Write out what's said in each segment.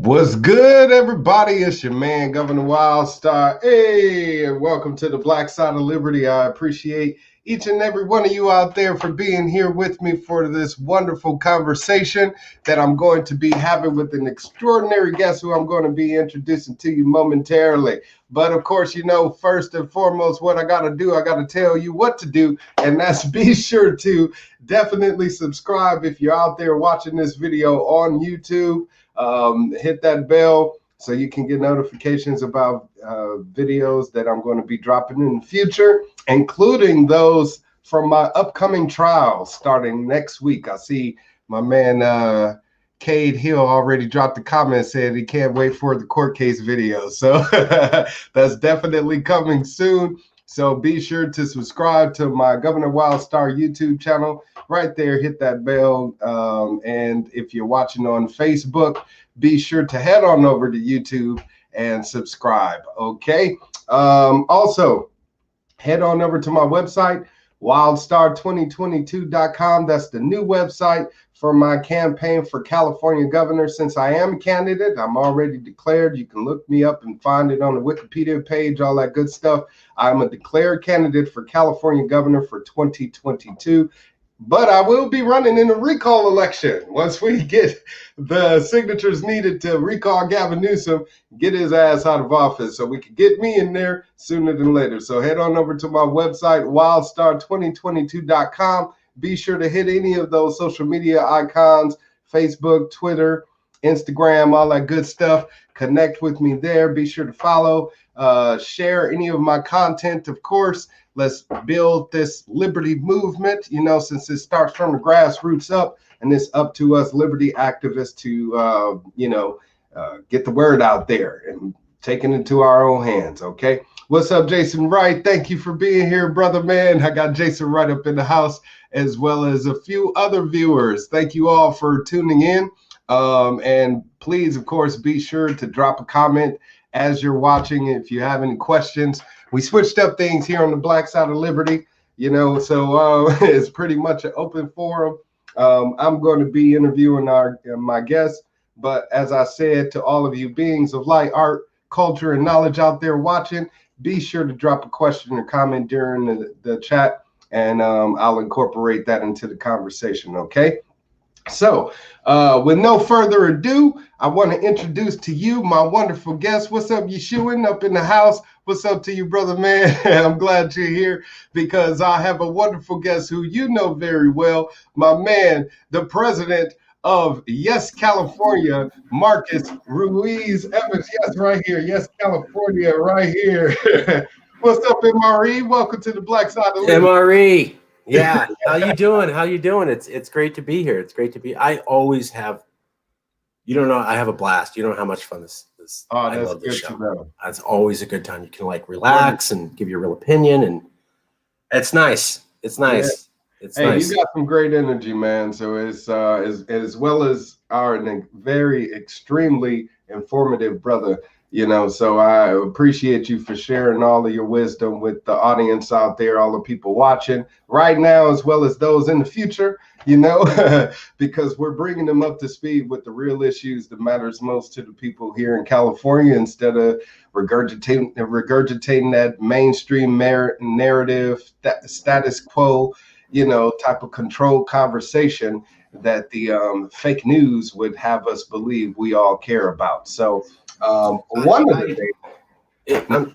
What's good, everybody? It's your man, Governor Wildstar. Hey, and welcome to the Black Side of Liberty. I appreciate each and every one of you out there for being here with me for this wonderful conversation that I'm going to be having with an extraordinary guest who I'm going to be introducing to you momentarily. But of course, you know, first and foremost, what I got to do, I got to tell you what to do, and that's be sure to definitely subscribe if you're out there watching this video on YouTube. Hit that bell so you can get notifications about videos that I'm going to be dropping in the future, including those from my upcoming trials starting next week. I see my man Cade Hill already dropped a comment, said he can't wait for the court case video. So that's definitely coming soon. So be sure to subscribe to my Governor Wildstar YouTube channel right there. Hit that bell. And if you're watching on Facebook, be sure to head on over to YouTube and subscribe. Okay. Also, head on over to my website, wildstar2022.com. That's the new website for my campaign for California governor. Since I am a candidate, I'm already declared. You can look me up and find it on the Wikipedia page, all that good stuff. I'm a declared candidate for California governor for 2022. But I will be running in a recall election once we get the signatures needed to recall Gavin Newsom, get his ass out of office so we can get me in there sooner than later. So head on over to my website, wildstar2022.com. Be sure to hit any of those social media icons, Facebook, Twitter, Instagram, all that good stuff. Connect with me there. Be sure to follow, share any of my content, of course. Let's build this liberty movement, you know, since it starts from the grassroots up, and it's up to us liberty activists to, get the word out there and take it into our own hands, okay? What's up, Jason Wright? Thank you for being here, brother, man. I got Jason Wright up in the house, as well as a few other viewers. Thank you all for tuning in. And please, of course, be sure to drop a comment as you're watching if you have any questions. We switched up things here on the Black Side of Liberty, you know, so it's pretty much an open forum. I'm going to be interviewing my guests, but as I said to all of you beings of light, art, culture, and knowledge out there watching, be sure to drop a question or comment during the chat, and I'll incorporate that into the conversation, okay? So with no further ado, I want to introduce to you my wonderful guest. What's up, Yeshuan, up in the house? What's up to you, brother, man? I'm glad you're here because I have a wonderful guest who you know very well, my man, the president of YesCalifornia, Marcus Ruiz Evans. Yes, right here. YesCalifornia, right here. What's up, MRE? Welcome to the Black Side of Liberty. MRE. Yeah. How you doing? How you doing? It's great to be here. It's great to be. I always have, you don't know, I have a blast. You don't know how much fun this. Oh, that's good to know. It's always a good time. You can like relax and give your real opinion, and it's nice. It's nice. Yeah. It's nice. You got some great energy, man. So it's as well as our very extremely informative brother. You know, so I appreciate you for sharing all of your wisdom with the audience out there, all the people watching right now, as well as those in the future, you know, because we're bringing them up to speed with the real issues that matters most to the people here in California, instead of regurgitating that mainstream narrative, that status quo, you know, type of controlled conversation that the fake news would have us believe we all care about. So I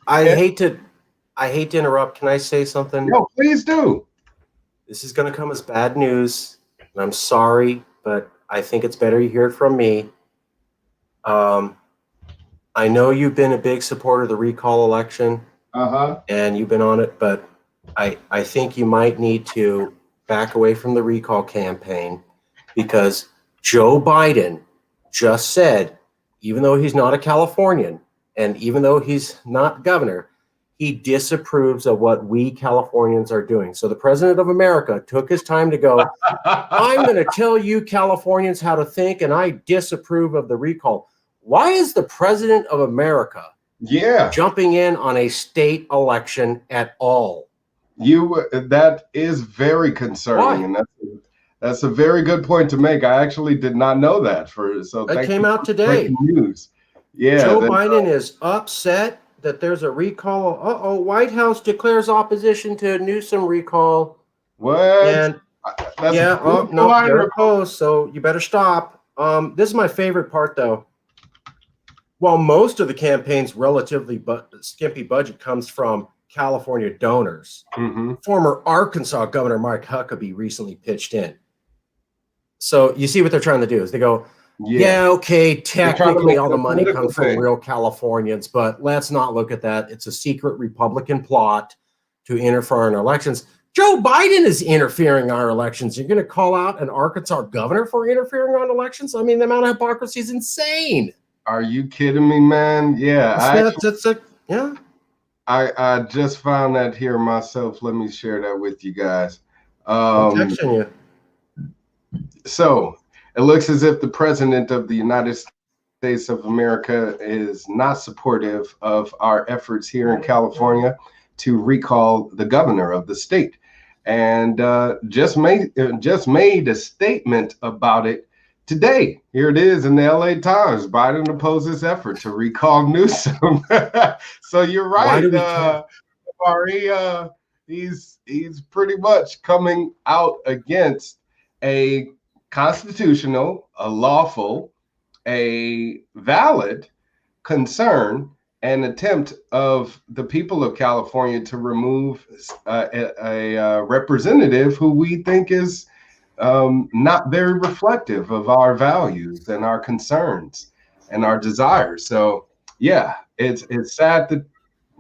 hate to interrupt. Can I say something? No, please do. This is going to come as bad news, and I'm sorry, but I think it's better you hear it from me. I know you've been a big supporter of the recall election, and you've been on it, but I think you might need to back away from the recall campaign, because Joe Biden just said, even though he's not a Californian and even though he's not governor, he disapproves of what we Californians are doing. So the president of America took his time to go, I'm going to tell you Californians how to think, and I disapprove of the recall. Why is the president of America jumping in on a state election at all? That is very concerning. Why? And That's a very good point to make. I actually did not know that. So It thank came you out for today. breaking news. Yeah, Joe Biden is upset that there's a recall. Uh-oh, White House declares opposition to Newsom recall. what? And That's yeah, oh no, they're opposed, so you better stop. This is my favorite part, though. While most of the campaign's relatively skimpy budget comes from California donors, former Arkansas Governor Mike Huckabee recently pitched in. So you see what they're trying to do is they go, yeah, okay, technically all the money comes from real Californians, but let's not look at that. It's a secret Republican plot to interfere in elections. Joe Biden is interfering in our elections. You're going to call out an Arkansas governor for interfering on elections? I mean, the amount of hypocrisy is insane. Are you kidding me, man? Yeah. I just found that here myself. Let me share that with you guys. I'm texting you. So it looks as if the president of the United States of America is not supportive of our efforts here in California to recall the governor of the state, and just made a statement about it today. Here it is in the LA Times. Biden opposes effort to recall Newsom. So you're right. He's pretty much coming out against a constitutional, a lawful, a valid concern and attempt of the people of California to remove a representative who we think is not very reflective of our values and our concerns and our desires. So yeah, it's sad that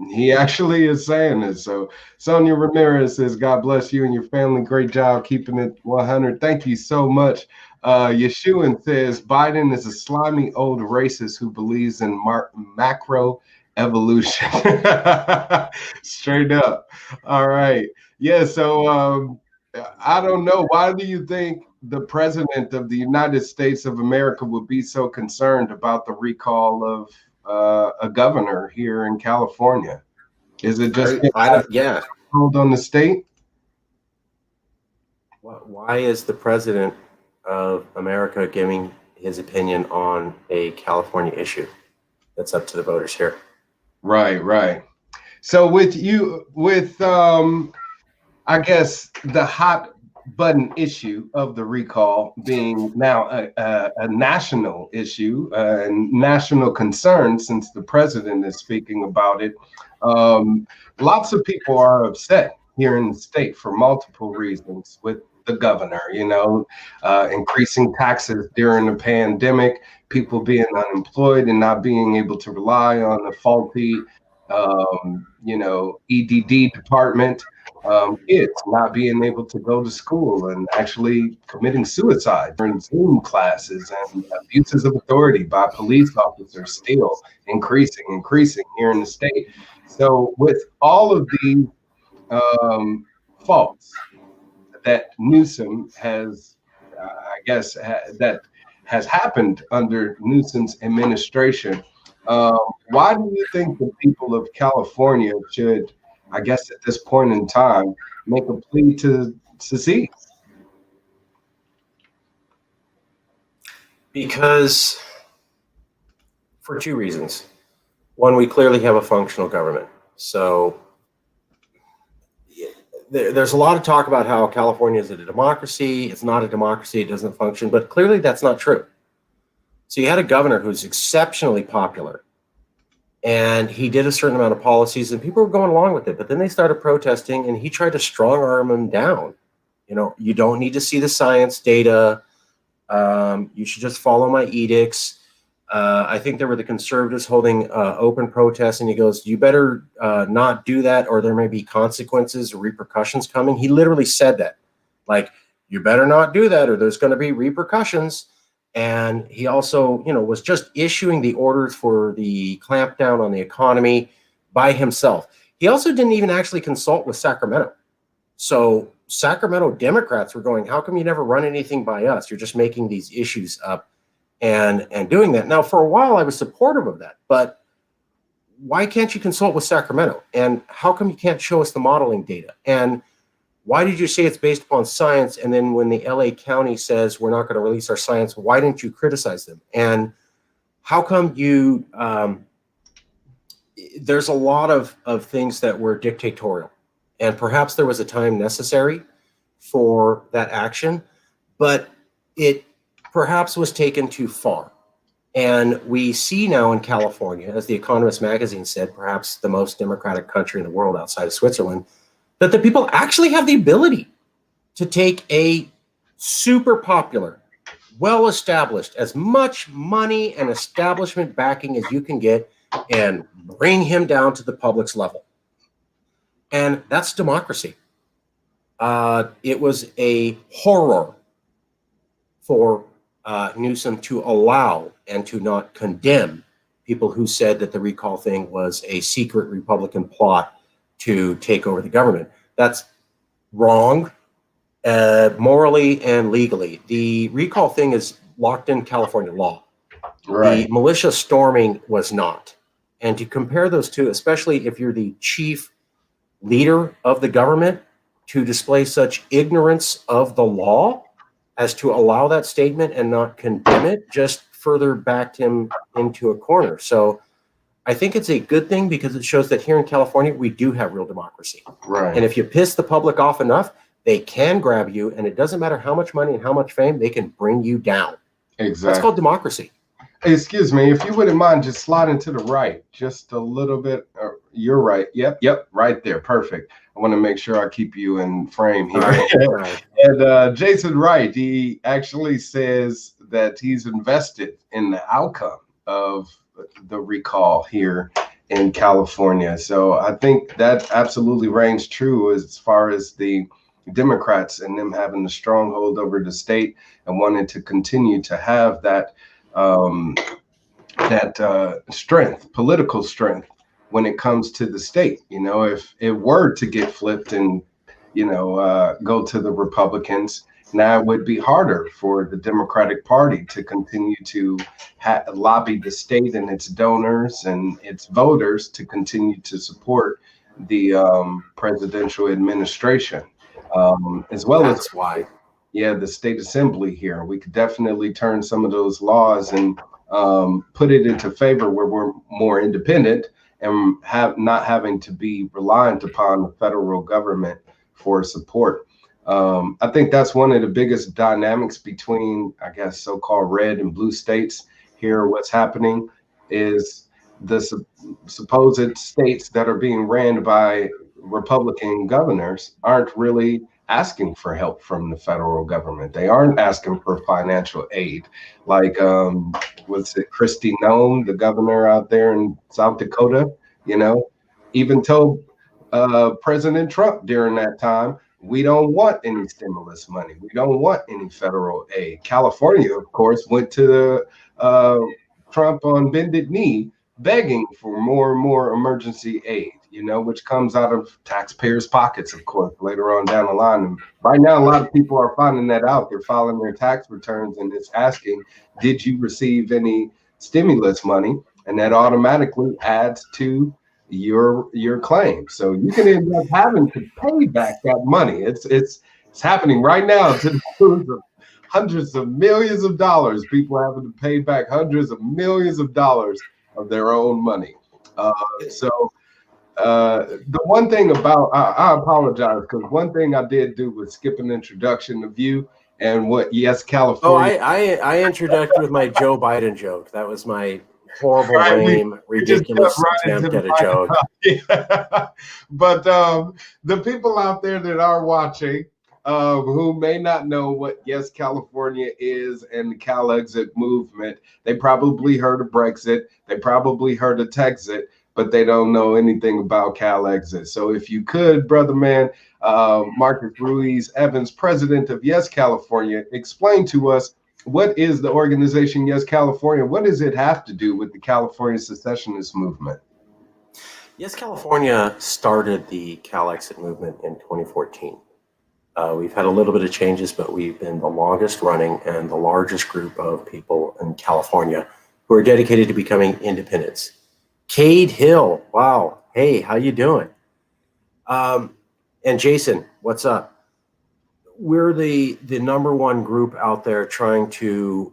he actually is saying this. So Sonia Ramirez says, God bless you and your family. Great job keeping it 100. Thank you so much. Yeshuan says, Biden is a slimy old racist who believes in macro evolution. Straight up. All right. Yeah, so I don't know. Why do you think the president of the United States of America would be so concerned about the recall of a governor here in California? Is it just hold on the state? Why is the president of America giving his opinion on a California issue? That's up to the voters here. Right. So with I guess the hot button issue of the recall being now a national issue and national concern, since the president is speaking about it, lots of people are upset here in the state for multiple reasons with the governor, increasing taxes during the pandemic, people being unemployed and not being able to rely on the faulty EDD department, kids not being able to go to school and actually committing suicide during Zoom classes, and abuses of authority by police officers still increasing here in the state. So with all of these faults that Newsom has, that has happened under Newsom's administration, why do you think the people of California should, I guess at this point in time, make a plea to secede? Because for two reasons. One, we clearly have a functional government. So there's a lot of talk about how California is a democracy. It's not a democracy. It doesn't function. But clearly that's not true. So you had a governor who's exceptionally popular, and he did a certain amount of policies and people were going along with it. But then they started protesting and he tried to strong arm them down. You don't need to see the science data. You should just follow my edicts. I think there were the conservatives holding open protests, and he goes, you better not do that or there may be consequences or repercussions coming. He literally said that, like, you better not do that or there's going to be repercussions. And he also, was just issuing the orders for the clampdown on the economy by himself. He also didn't even actually consult with Sacramento. So Sacramento Democrats were going, how come you never run anything by us? You're just making these issues up and doing that. Now, for a while, I was supportive of that. But why can't you consult with Sacramento? And how come you can't show us the modeling data? And why did you say it's based upon science? And then when the LA County says we're not going to release our science, why didn't you criticize them? And how come you, there's a lot of things that were dictatorial, and perhaps there was a time necessary for that action, but it perhaps was taken too far. And we see now in California, as The Economist magazine said, perhaps the most democratic country in the world outside of Switzerland, that the people actually have the ability to take a super popular, well-established, as much money and establishment backing as you can get and bring him down to the public's level. And that's democracy. It was a horror for Newsom to allow and to not condemn people who said that the recall thing was a secret Republican plot to take over the government. That's wrong, morally and legally. The recall thing is locked in California law. Right. The militia storming was not. And to compare those two, especially if you're the chief leader of the government, to display such ignorance of the law as to allow that statement and not condemn it, just further backed him into a corner. So I think it's a good thing because it shows that here in California, we do have real democracy. Right. And if you piss the public off enough, they can grab you, and it doesn't matter how much money and how much fame, they can bring you down. Exactly. That's called democracy. Excuse me, if you wouldn't mind just sliding to the right, just a little bit. You're right. Yep, right there. Perfect. I want to make sure I keep you in frame here. Right. And Jason Wright, he actually says that he's invested in the outcome of the recall here in California. So I think that absolutely reigns true as far as the Democrats and them having the stronghold over the state and wanting to continue to have that strength, political strength, when it comes to the state. You know, if it were to get flipped and, go to the Republicans, now it would be harder for the Democratic Party to continue to lobby the state and its donors and its voters to continue to support the presidential administration, as well as why. Yeah, the state assembly here. We could definitely turn some of those laws and put it into favor where we're more independent and not having to be reliant upon the federal government for support. I think that's one of the biggest dynamics between, I guess, so-called red and blue states here. What's happening is the supposed states that are being ran by Republican governors aren't really asking for help from the federal government. They aren't asking for financial aid. Like, was it Kristi Noem, the governor out there in South Dakota, even told President Trump during that time, we don't want any stimulus money. We don't want any federal aid. California, of course, went to Trump on bended knee, begging for more and more emergency aid, which comes out of taxpayers' pockets, of course, later on down the line. And right now, a lot of people are finding that out. They're filing their tax returns and it's asking, did you receive any stimulus money? And that automatically adds to your claim. So you can end up having to pay back that money. It's happening right now to the tune of hundreds of millions of dollars. People having to pay back hundreds of millions of dollars of their own money. The one thing about, I apologize, because one thing I did do was skip an introduction of you and what YesCalifornia. Oh, I introduced with my Joe Biden joke. That was my horrible, lame, ridiculous attempt at a joke. Yeah. But the people out there that are watching, who may not know what YesCalifornia is and the CalExit movement, they probably heard of Brexit, they probably heard of Texit, but they don't know anything about CalExit. So if you could, brother man, Marcus Ruiz Evans, president of YesCalifornia, explain to us, what is the organization YesCalifornia? What does it have to do with the California secessionist movement? YesCalifornia started the CalExit movement in 2014. We've had a little bit of changes, but we've been the longest running and the largest group of people in California who are dedicated to becoming independents. Cade Hill, wow. Hey, how you doing? And Jason, what's up? we're the number one group out there trying to,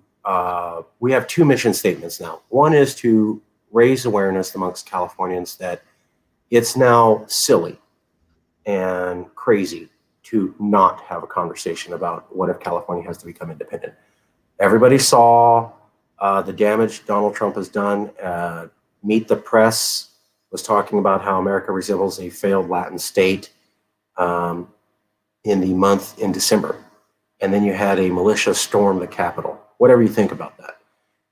we have two mission statements now. One is to raise awareness amongst Californians that it's now silly and crazy to not have a conversation about what if California has to become independent. Everybody saw the damage Donald Trump has done. Meet the Press was talking about how America resembles a failed Latin state in the month in December. And then you had a militia storm the Capitol. Whatever you think about that.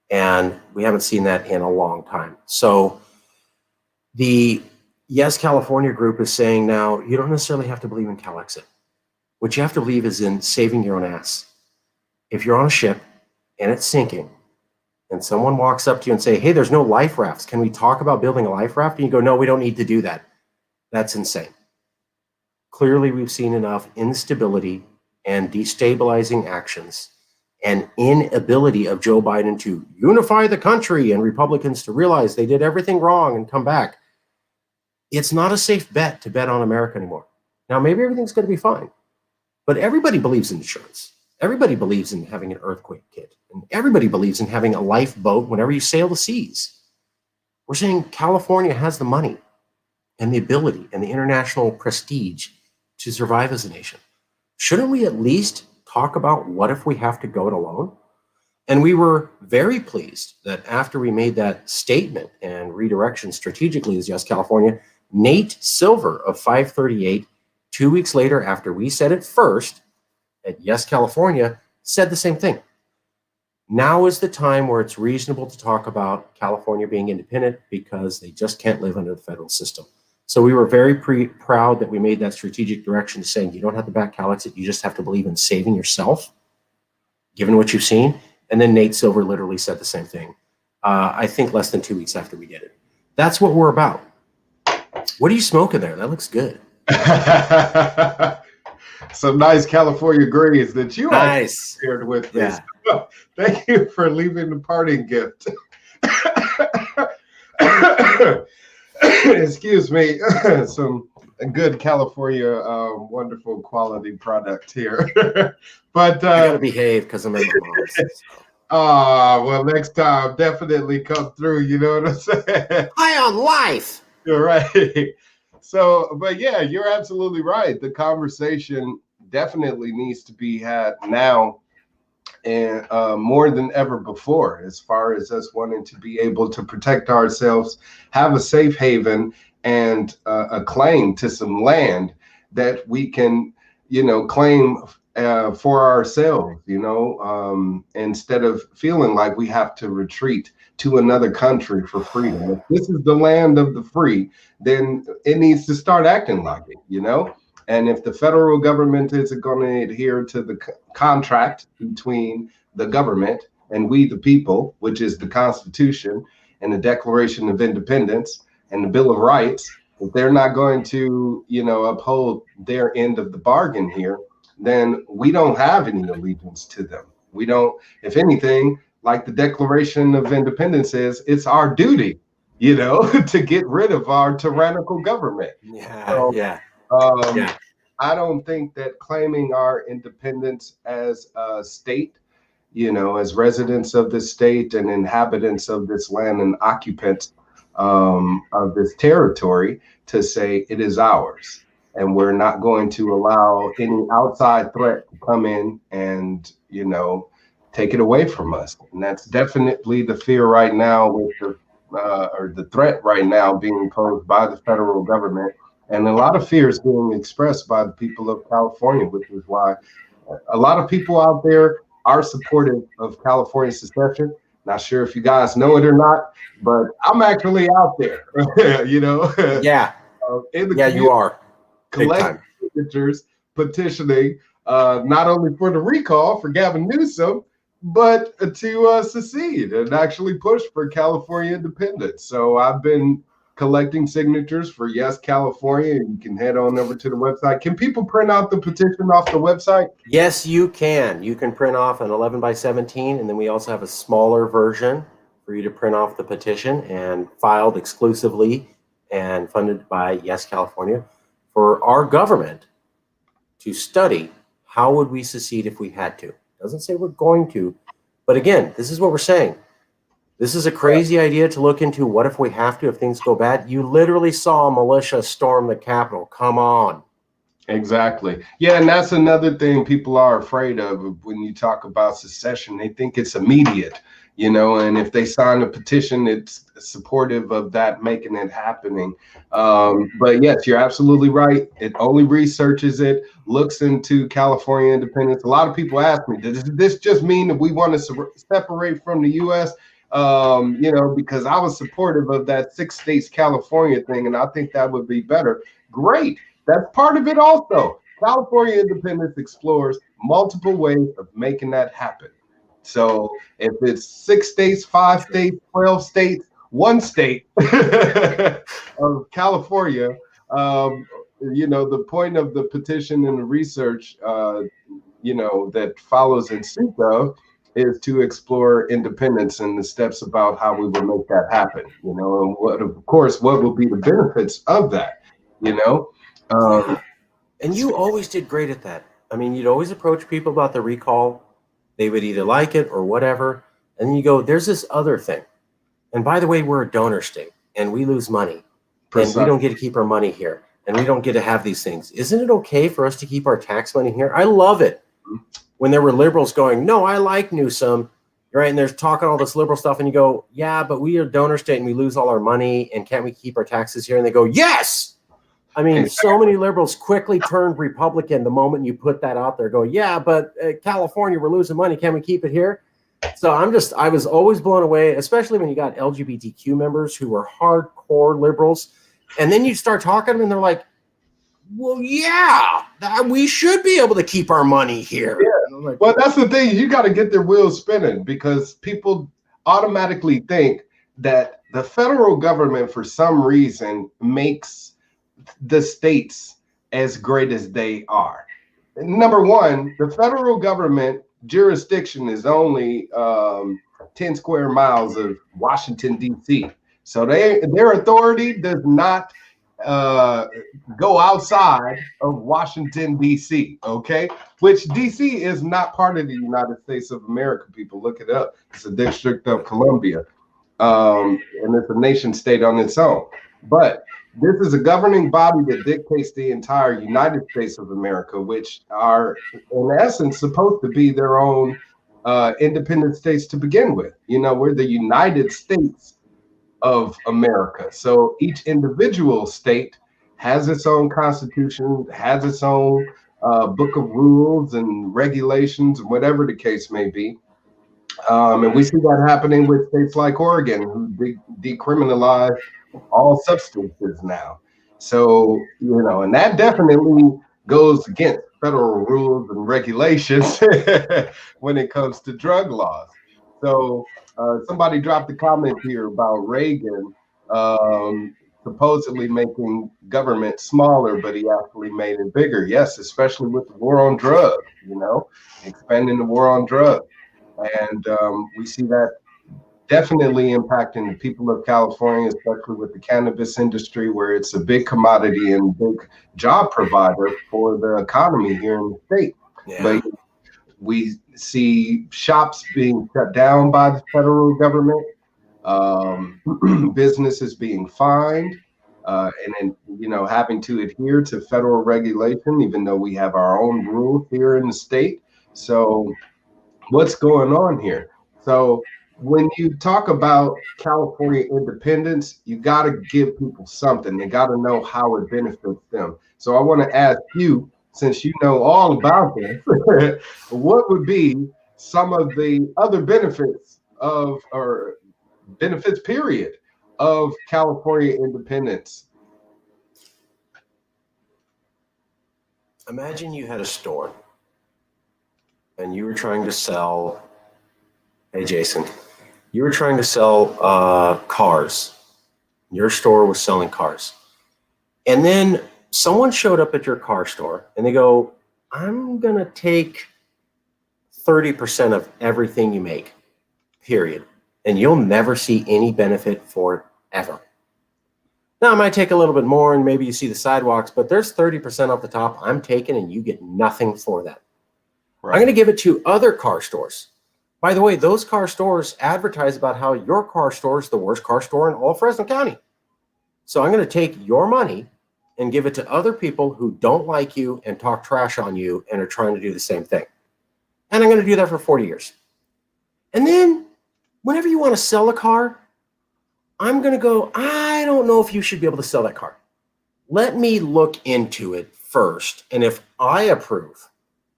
And we haven't seen that in a long time. So the Yes California group is saying now, you don't necessarily have to believe in CalExit. What you have to believe is in saving your own ass. If you're on a ship and it's sinking, and someone walks up to you and say, hey, there's no life rafts. Can we talk about building a life raft? And you go, no, we don't need to do that. That's insane. Clearly, we've seen enough instability and destabilizing actions and inability of Joe Biden to unify the country and Republicans to realize they did everything wrong and come back. It's not a safe bet to bet on America anymore. Now, maybe everything's going to be fine, but everybody believes in insurance. Everybody believes in having an earthquake kit, and everybody believes in having a lifeboat whenever you sail the seas. We're saying California has the money and the ability and the international prestige to survive as a nation. Shouldn't we at least talk about what if we have to go it alone? And we were very pleased that after we made that statement and redirection strategically as Yes California, Nate Silver of 538, 2 weeks later after we said it first at Yes California, said the same thing. Now is the time where it's reasonable to talk about California being independent because they just can't live under the federal system. So we were very proud that we made that strategic direction saying you don't have to back CalExit, you just have to believe in saving yourself, given what you've seen. And then Nate Silver literally said the same thing, I think less than 2 weeks after we did it. That's what we're about. What are you smoking there? That looks good. Some nice California grays that you nice shared with us. Yeah. Thank you for leaving the parting gift. Excuse me. Some good California, wonderful quality product here. But I gotta behave because I'm in my mom's. Well, next time definitely come through. You know what I'm saying? High on life. You're right. So, but yeah, you're absolutely right. The conversation definitely needs to be had now and more than ever before, as far as us wanting to be able to protect ourselves, have a safe haven, and a claim to some land that we can, claim for ourselves, instead of feeling like we have to retreat to another country for freedom. If this is the land of the free, then it needs to start acting like it, And if the federal government isn't going to adhere to the contract between the government and we, the people, which is the Constitution and the Declaration of Independence and the Bill of Rights, if they're not going to, uphold their end of the bargain here, then we don't have any allegiance to them. We don't, if anything, like the Declaration of Independence says, it's our duty, to get rid of our tyrannical government. Yeah. I don't think that claiming our independence as a state, as residents of this state and inhabitants of this land and occupants of this territory, to say it is ours. And we're not going to allow any outside threat to come in and, take it away from us. And that's definitely the fear right now with the threat right now being posed by the federal government. And a lot of fear is being expressed by the people of California, which is why a lot of people out there are supportive of California secession. Not sure if you guys know it or not, but I'm actually out there, Yeah. You are. Collecting signatures, petitioning, not only for the recall for Gavin Newsom, but to secede and actually push for California independence. So I've been collecting signatures for Yes California. You can head on over to the website. Can people print out the petition off the website? Yes, you can. You can print off an 11 by 17, and then we also have a smaller version for you to print off the petition and filed exclusively and funded by Yes California for our government to study how would we secede if we had to? It doesn't say we're going to, but again, this is what we're saying. This is a crazy idea to look into. What if we have to, if things go bad? You literally saw a militia storm the Capitol. Come on. Exactly. Yeah, and that's another thing people are afraid of when you talk about secession. They think it's immediate, and if they sign a petition, it's supportive of that making it happening. But yes, you're absolutely right. It only researches it, looks into California independence. A lot of people ask me, does this just mean that we want to separate from the U.S.? Because I was supportive of that 6 states California thing, and I think that would be better. Great. That's part of it also. California independence explores multiple ways of making that happen. So if it's 6 states, 5 states, 12 states, 1 state of California, the point of the petition and the research, that follows in suit of is to explore independence and the steps about how we will make that happen, and what will be the benefits of that, And you always did great at that. I mean, you'd always approach people about the recall. They would either like it or whatever. And then you go, there's this other thing. And by the way, we're a donor state and we lose money. Precisely. And we don't get to keep our money here. And we don't get to have these things. Isn't it okay for us to keep our tax money here? I love it. When there were liberals going, no, I like Newsom. Right. And they're talking all this liberal stuff. And you go, yeah, but we are a donor state and we lose all our money. And can't we keep our taxes here? And they go, yes. I mean, exactly. So many liberals quickly turned Republican the moment you put that out there. Go, yeah, but California, we're losing money. Can we keep it here? So I was always blown away, especially when you got LGBTQ members who were hardcore liberals. And then you start talking to them and they're like, well, yeah, we should be able to keep our money here. Yeah. Like, well, that's the thing. You got to get their wheels spinning because people automatically think that the federal government, for some reason, makes the states as great as they are. Number one, the federal government jurisdiction is only 10 square miles of Washington, D.C. So their authority does not go outside of Washington, D.C., okay? Which D.C. is not part of the United States of America, people. Look it up. It's a district of Columbia, and it's a nation state on its own. But this is a governing body that dictates the entire United States of America, which are, in essence, supposed to be their own independent states to begin with. We're the United States of America. So each individual state has its own constitution, has its own book of rules and regulations, whatever the case may be. And we see that happening with states like Oregon, who decriminalized all substances now. So, and that definitely goes against federal rules and regulations when it comes to drug laws. So somebody dropped a comment here about Reagan supposedly making government smaller, but he actually made it bigger. Yes, especially with the war on drugs, expanding the war on drugs. And we see that definitely impacting the people of California, especially with the cannabis industry, where it's a big commodity and big job provider for the economy here in the state. Yeah. But we see shops being shut down by the federal government, businesses being fined, and then, having to adhere to federal regulation, even though we have our own rules here in the state. So what's going on here? So when you talk about California independence, you got to give people something. They got to know how it benefits them. So I want to ask you, since you know all about this, what would be some of the other benefits period, of California independence? Imagine you had a store and you were trying to sell, hey, Jason, you were trying to sell cars. Your store was selling cars. And then someone showed up at your car store and they go, I'm going to take 30% of everything you make, period. And you'll never see any benefit for it ever. Now, it might take a little bit more and maybe you see the sidewalks, but there's 30% off the top I'm taking and you get nothing for that. I'm going to give it to other car stores. By the way, those car stores advertise about how your car store is the worst car store in all of Fresno County. So I'm going to take your money and give it to other people who don't like you and talk trash on you and are trying to do the same thing. And I'm going to do that for 40 years. And then whenever you want to sell a car, I'm going to go, I don't know if you should be able to sell that car. Let me look into it first. And if I approve,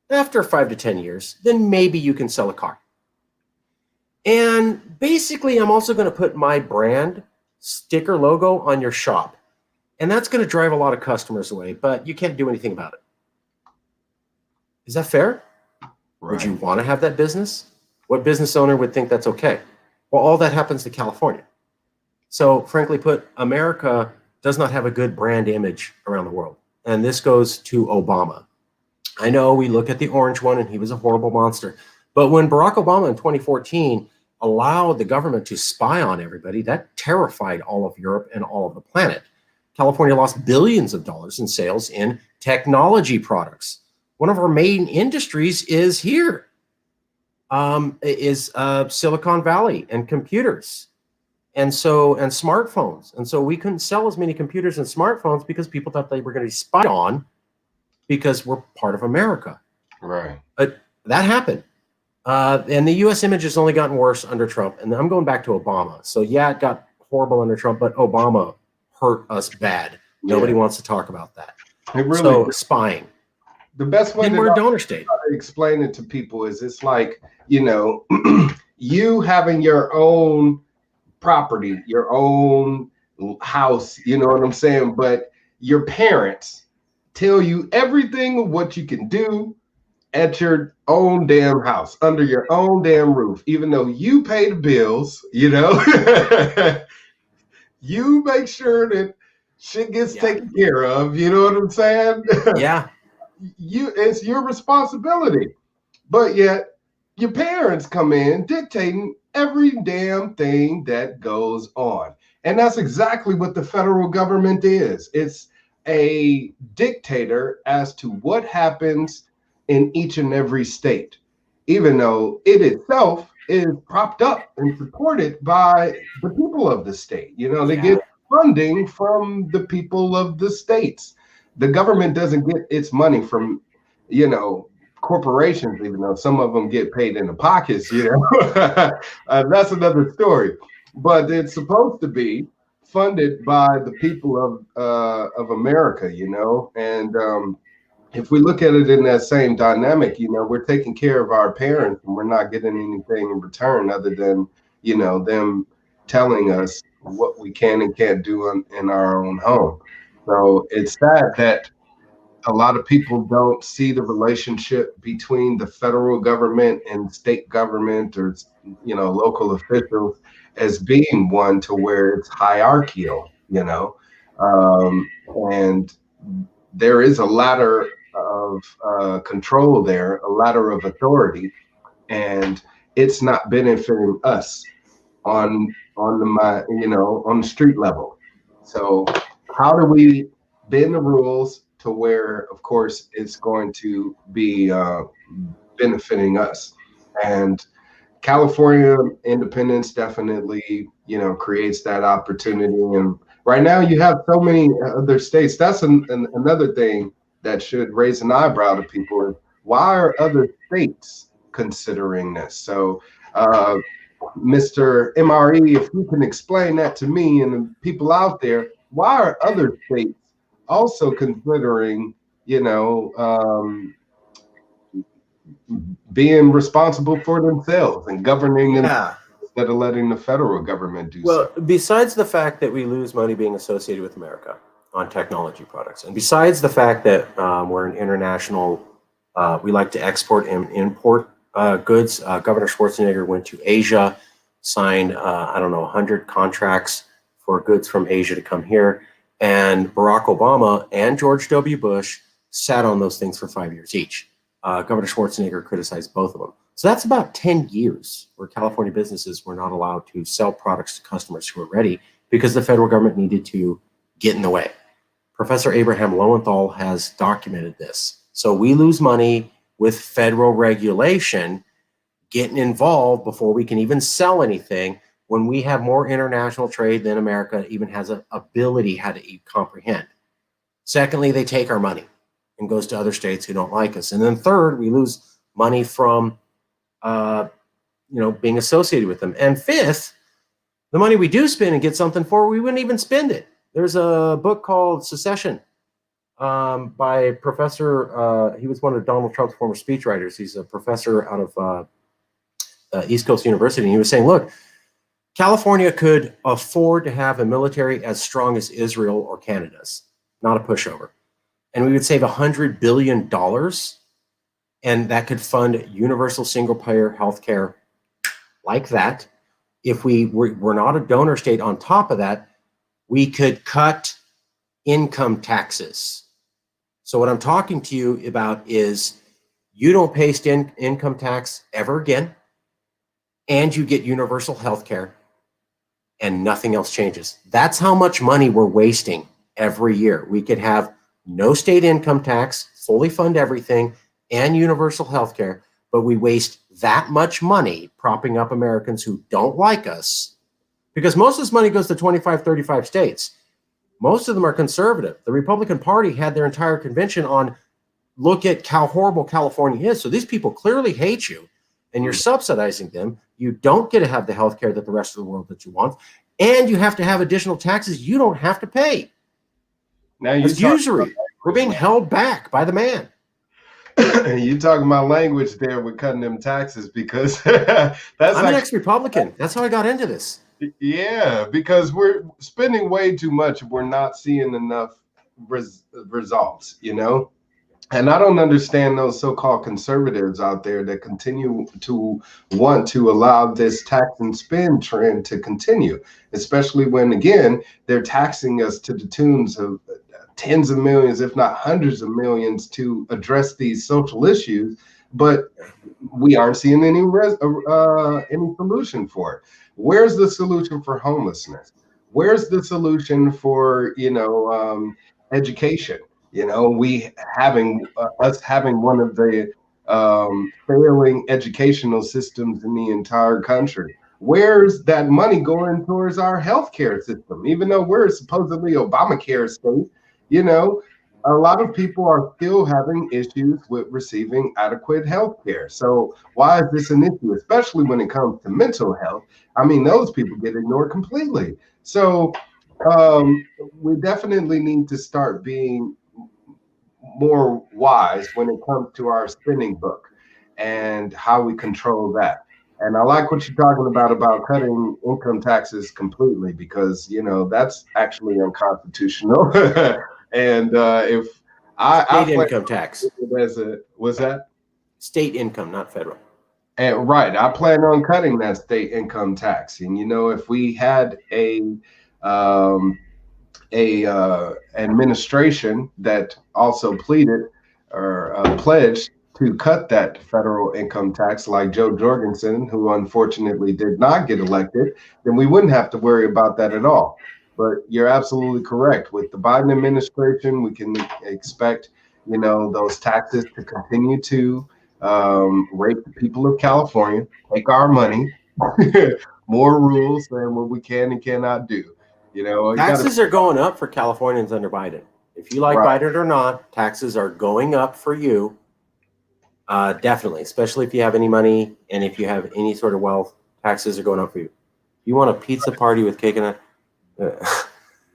after 5 to 10 years, then maybe you can sell a car. And basically, I'm also going to put my brand sticker logo on your shop. And that's going to drive a lot of customers away, but you can't do anything about it. Is that fair? Right. Would you want to have that business? What business owner would think that's okay? Well, all that happens to California. So frankly put, America does not have a good brand image around the world. And this goes to Obama. I know we look at the orange one and he was a horrible monster. But when Barack Obama in 2014 allowed the government to spy on everybody, that terrified all of Europe and all of the planet. California lost billions of dollars in sales in technology products. One of our main industries is here, Silicon Valley and computers. And smartphones. And so we couldn't sell as many computers and smartphones because people thought they were going to be spied on because we're part of America. Right. But that happened. And the U.S. image has only gotten worse under Trump. And I'm going back to Obama. So yeah, it got horrible under Trump, but Obama hurt us bad. Nobody wants to talk about that. It really so spying. The best way we're a donor state. To explain it to people is it's like, you know, you having your own property, your own house, you know what I'm saying? But your parents tell you everything of what you can do at your own damn house, under your own damn roof, even though you pay the bills, you know, you make sure that shit gets taken care of, you know what I'm saying? Yeah. It's your responsibility. But yet your parents come in dictating every damn thing that goes on. And that's exactly what the federal government is. It's a dictator as to what happens in each and every state, even though it itself is propped up and supported by the people of the state. You know, they get funding from the people of the states. The government doesn't get its money from, you know, corporations, even though some of them get paid in the pockets, you know. That's another story. But it's supposed to be funded by the people of America, you know. And if we look at it in that same dynamic, you know, we're taking care of our parents and we're not getting anything in return other than, you know, them telling us what we can and can't do in our own home. So it's sad that a lot of people don't see the relationship between the federal government and state government or, you know, local officials as being one to where it's hierarchical, you know, and there is a ladder of control there, a ladder of authority, and it's not benefiting us on the street level. So how do we bend the rules to where, of course, it's going to be benefiting us? And California independence definitely, you know, creates that opportunity. And right now you have so many other states. That's another thing that should raise an eyebrow to people. Is why are other states considering this? So, Mr. MRE, if you can explain that to me and the people out there, why are other states also considering, you know, being responsible for themselves and governing instead of letting the federal government do so? Well, besides the fact that we lose money being associated with America on technology products, and besides the fact that we're an international, we like to export and import goods. Governor Schwarzenegger went to Asia, signed, 100 contracts for goods from Asia to come here. And Barack Obama and George W. Bush sat on those things for 5 years each. Governor Schwarzenegger criticized both of them. So that's about 10 years where California businesses were not allowed to sell products to customers who were ready because the federal government needed to get in the way. Professor Abraham Lowenthal has documented this. So we lose money with federal regulation getting involved before we can even sell anything, when we have more international trade than America even has an ability how to comprehend. Secondly, they take our money and goes to other states who don't like us. And then third, we lose money from being associated with them. And fifth, the money we do spend and get something for, we wouldn't even spend it. There's a book called Secession by a professor. He was one of Donald Trump's former speechwriters. He's a professor out of East Coast University. And he was saying, look, California could afford to have a military as strong as Israel or Canada's, not a pushover. And we would save $100 billion, and that could fund universal single-payer healthcare like that. If we're not a donor state on top of that, we could cut income taxes. So what I'm talking to you about is you don't pay income tax ever again, and you get universal health care, and nothing else changes. That's how much money we're wasting every year. We could have no state income tax, fully fund everything, and universal health care, but we waste that much money propping up Americans who don't like us, because most of this money goes to 25, 35 states. Most of them are conservative. The Republican Party had their entire convention on, look at how horrible California is. So these people clearly hate you, and you're subsidizing them. You don't get to have the health care that the rest of the world that you want, and you have to have additional taxes you don't have to pay. Now it's usury. We're being held back by the man. You talking about language there with cutting them taxes, because I'm an ex-Republican. That's how I got into this. Yeah, because we're spending way too much. We're not seeing enough results, And I don't understand those so-called conservatives out there that continue to want to allow this tax and spend trend to continue, especially when, again, they're taxing us to the tunes of tens of millions, if not hundreds of millions, to address these social issues, but we aren't seeing any solution for it. Where's the solution for homelessness? Where's the solution for education? We having one of the failing educational systems in the entire country. Where's that money going towards our healthcare system? Even though we're supposedly Obamacare state, a lot of people are still having issues with receiving adequate health care. So why is this an issue, especially when it comes to mental health? I mean, those people get ignored completely. So we definitely need to start being more wise when it comes to our spending book and how we control that. And I like what you're talking about cutting income taxes completely, because, that's actually unconstitutional. And if state income tax was that state income, not federal. And right, I plan on cutting that state income tax. And if we had a administration that also pleaded or pledged to cut that federal income tax, like Joe Jorgensen, who unfortunately did not get elected, then we wouldn't have to worry about that at all. But you're absolutely correct. With the Biden administration, we can expect, those taxes to continue to rape the people of California, take our money, more rules than what we can and cannot do. Taxes are going up for Californians under Biden. If you like Biden or not, taxes are going up for you. Definitely, especially if you have any money and if you have any sort of wealth, taxes are going up for you. You want a pizza party with cake and a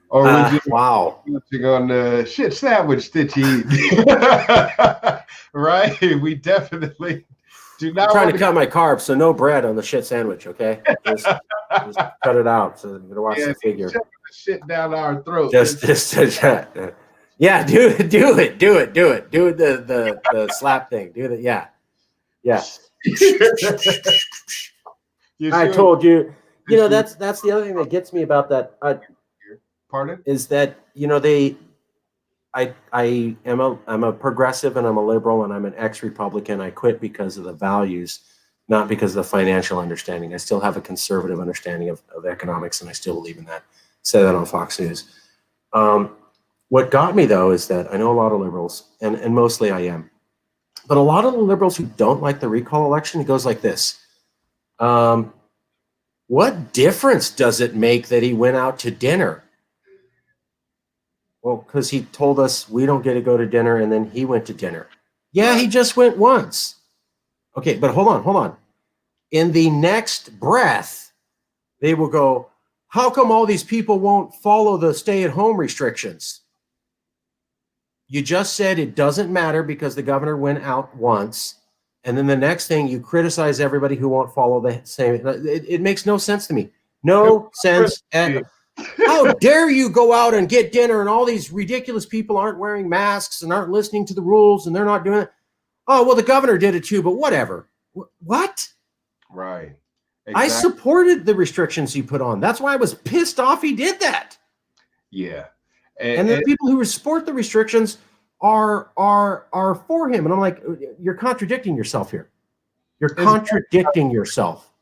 or would you wow on the shit sandwich that you eat? Right? We definitely do not. I'm trying to cut my carbs, so no bread on the shit sandwich, okay? Just cut it out so I'm gonna watch the figure. Shove the shit down our throat. Just yeah, do it. Do the slap thing. Do it. Yeah. I told you. That's the other thing that gets me about that. Pardon? Is that I'm a progressive and I'm a liberal and I'm an ex-Republican. I quit because of the values, not because of the financial understanding. I still have a conservative understanding of economics, and I still believe in that. Say that on Fox News. What got me though is that I know a lot of liberals, and mostly I am, But a lot of the liberals who don't like the recall election, it goes like this. What difference does it make that he went out to dinner? Well, because he told us we don't get to go to dinner, and then he went to dinner. Yeah, he just went once. Okay, but hold on. In the next breath, they will go, how come all these people won't follow the stay-at-home restrictions? You just said it doesn't matter because the governor went out once. And then the next thing, you criticize everybody who won't follow the same. It makes no sense to me. No sense. How dare you go out and get dinner and all these ridiculous people aren't wearing masks and aren't listening to the rules and they're not doing it. Oh, well, the governor did it too, but whatever. What? Right. Exactly. I supported the restrictions he put on. That's why I was pissed off he did that. Yeah. And the people who support the restrictions are for him. And I'm like, you're contradicting yourself here. You're contradicting yourself.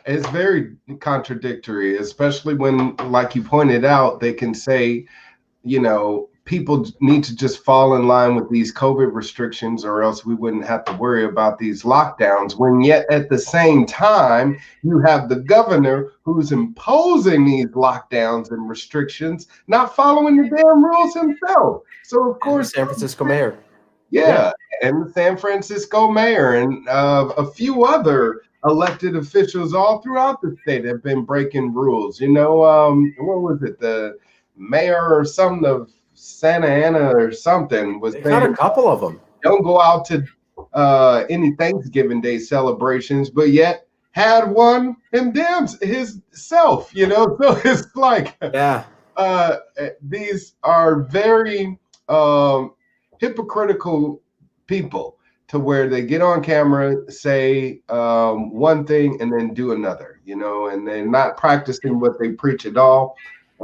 It's very contradictory, especially when, like you pointed out, they can say, you know, people need to just fall in line with these COVID restrictions or else we wouldn't have to worry about these lockdowns. When yet at the same time, you have the governor who's imposing these lockdowns and restrictions, not following the damn rules himself. So, of course, San Francisco mayor. Yeah, and the San Francisco mayor and a few other elected officials all throughout the state have been breaking rules. You know, what was it? The mayor or something of Santa Ana or something was saying a couple of them don't go out to any Thanksgiving Day celebrations, but yet had one himself. You know, so it's like these are very hypocritical people to where they get on camera, say one thing and then do another, you know, and they're not practicing what they preach at all.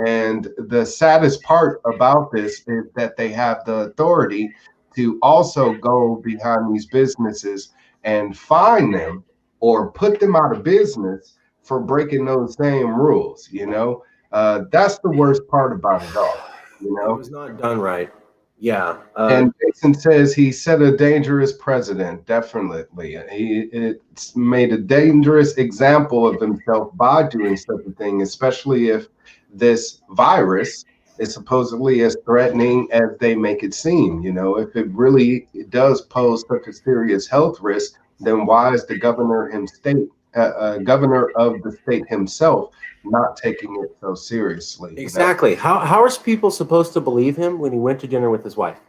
And the saddest part about this is that they have the authority to also go behind these businesses and fine them or put them out of business for breaking those same rules, you know. That's the worst part about it all, you know. It was not done right. Yeah. And Jason says he set a dangerous precedent, definitely. It's made a dangerous example of himself by doing such a thing, especially if this virus is supposedly as threatening as they make it seem. You know, if it really does pose such a serious health risk, then why is the governor of the state himself not taking it so seriously? Exactly. How are people supposed to believe him when he went to dinner with his wife?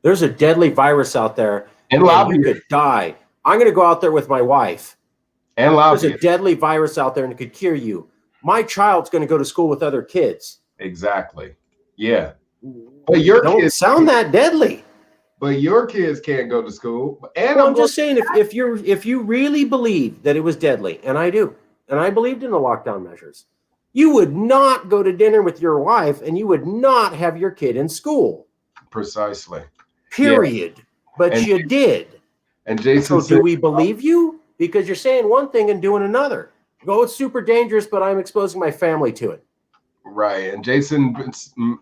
There's a deadly virus out there, and you could die. I'm going to go out there with my wife. And there's a deadly virus out there, and it could cure you. My child's going to go to school with other kids. Exactly. Yeah. But your don't kids sound that deadly. But your kids can't go to school. And well, I'm just saying, if you really believe that it was deadly, and I do, and I believed in the lockdown measures, you would not go to dinner with your wife, and you would not have your kid in school. Precisely. Period. Yeah. But you did. And Jason, so do we believe you? Because you're saying one thing and doing another. Go, it's super dangerous, but I'm exposing my family to it. Right. And Jason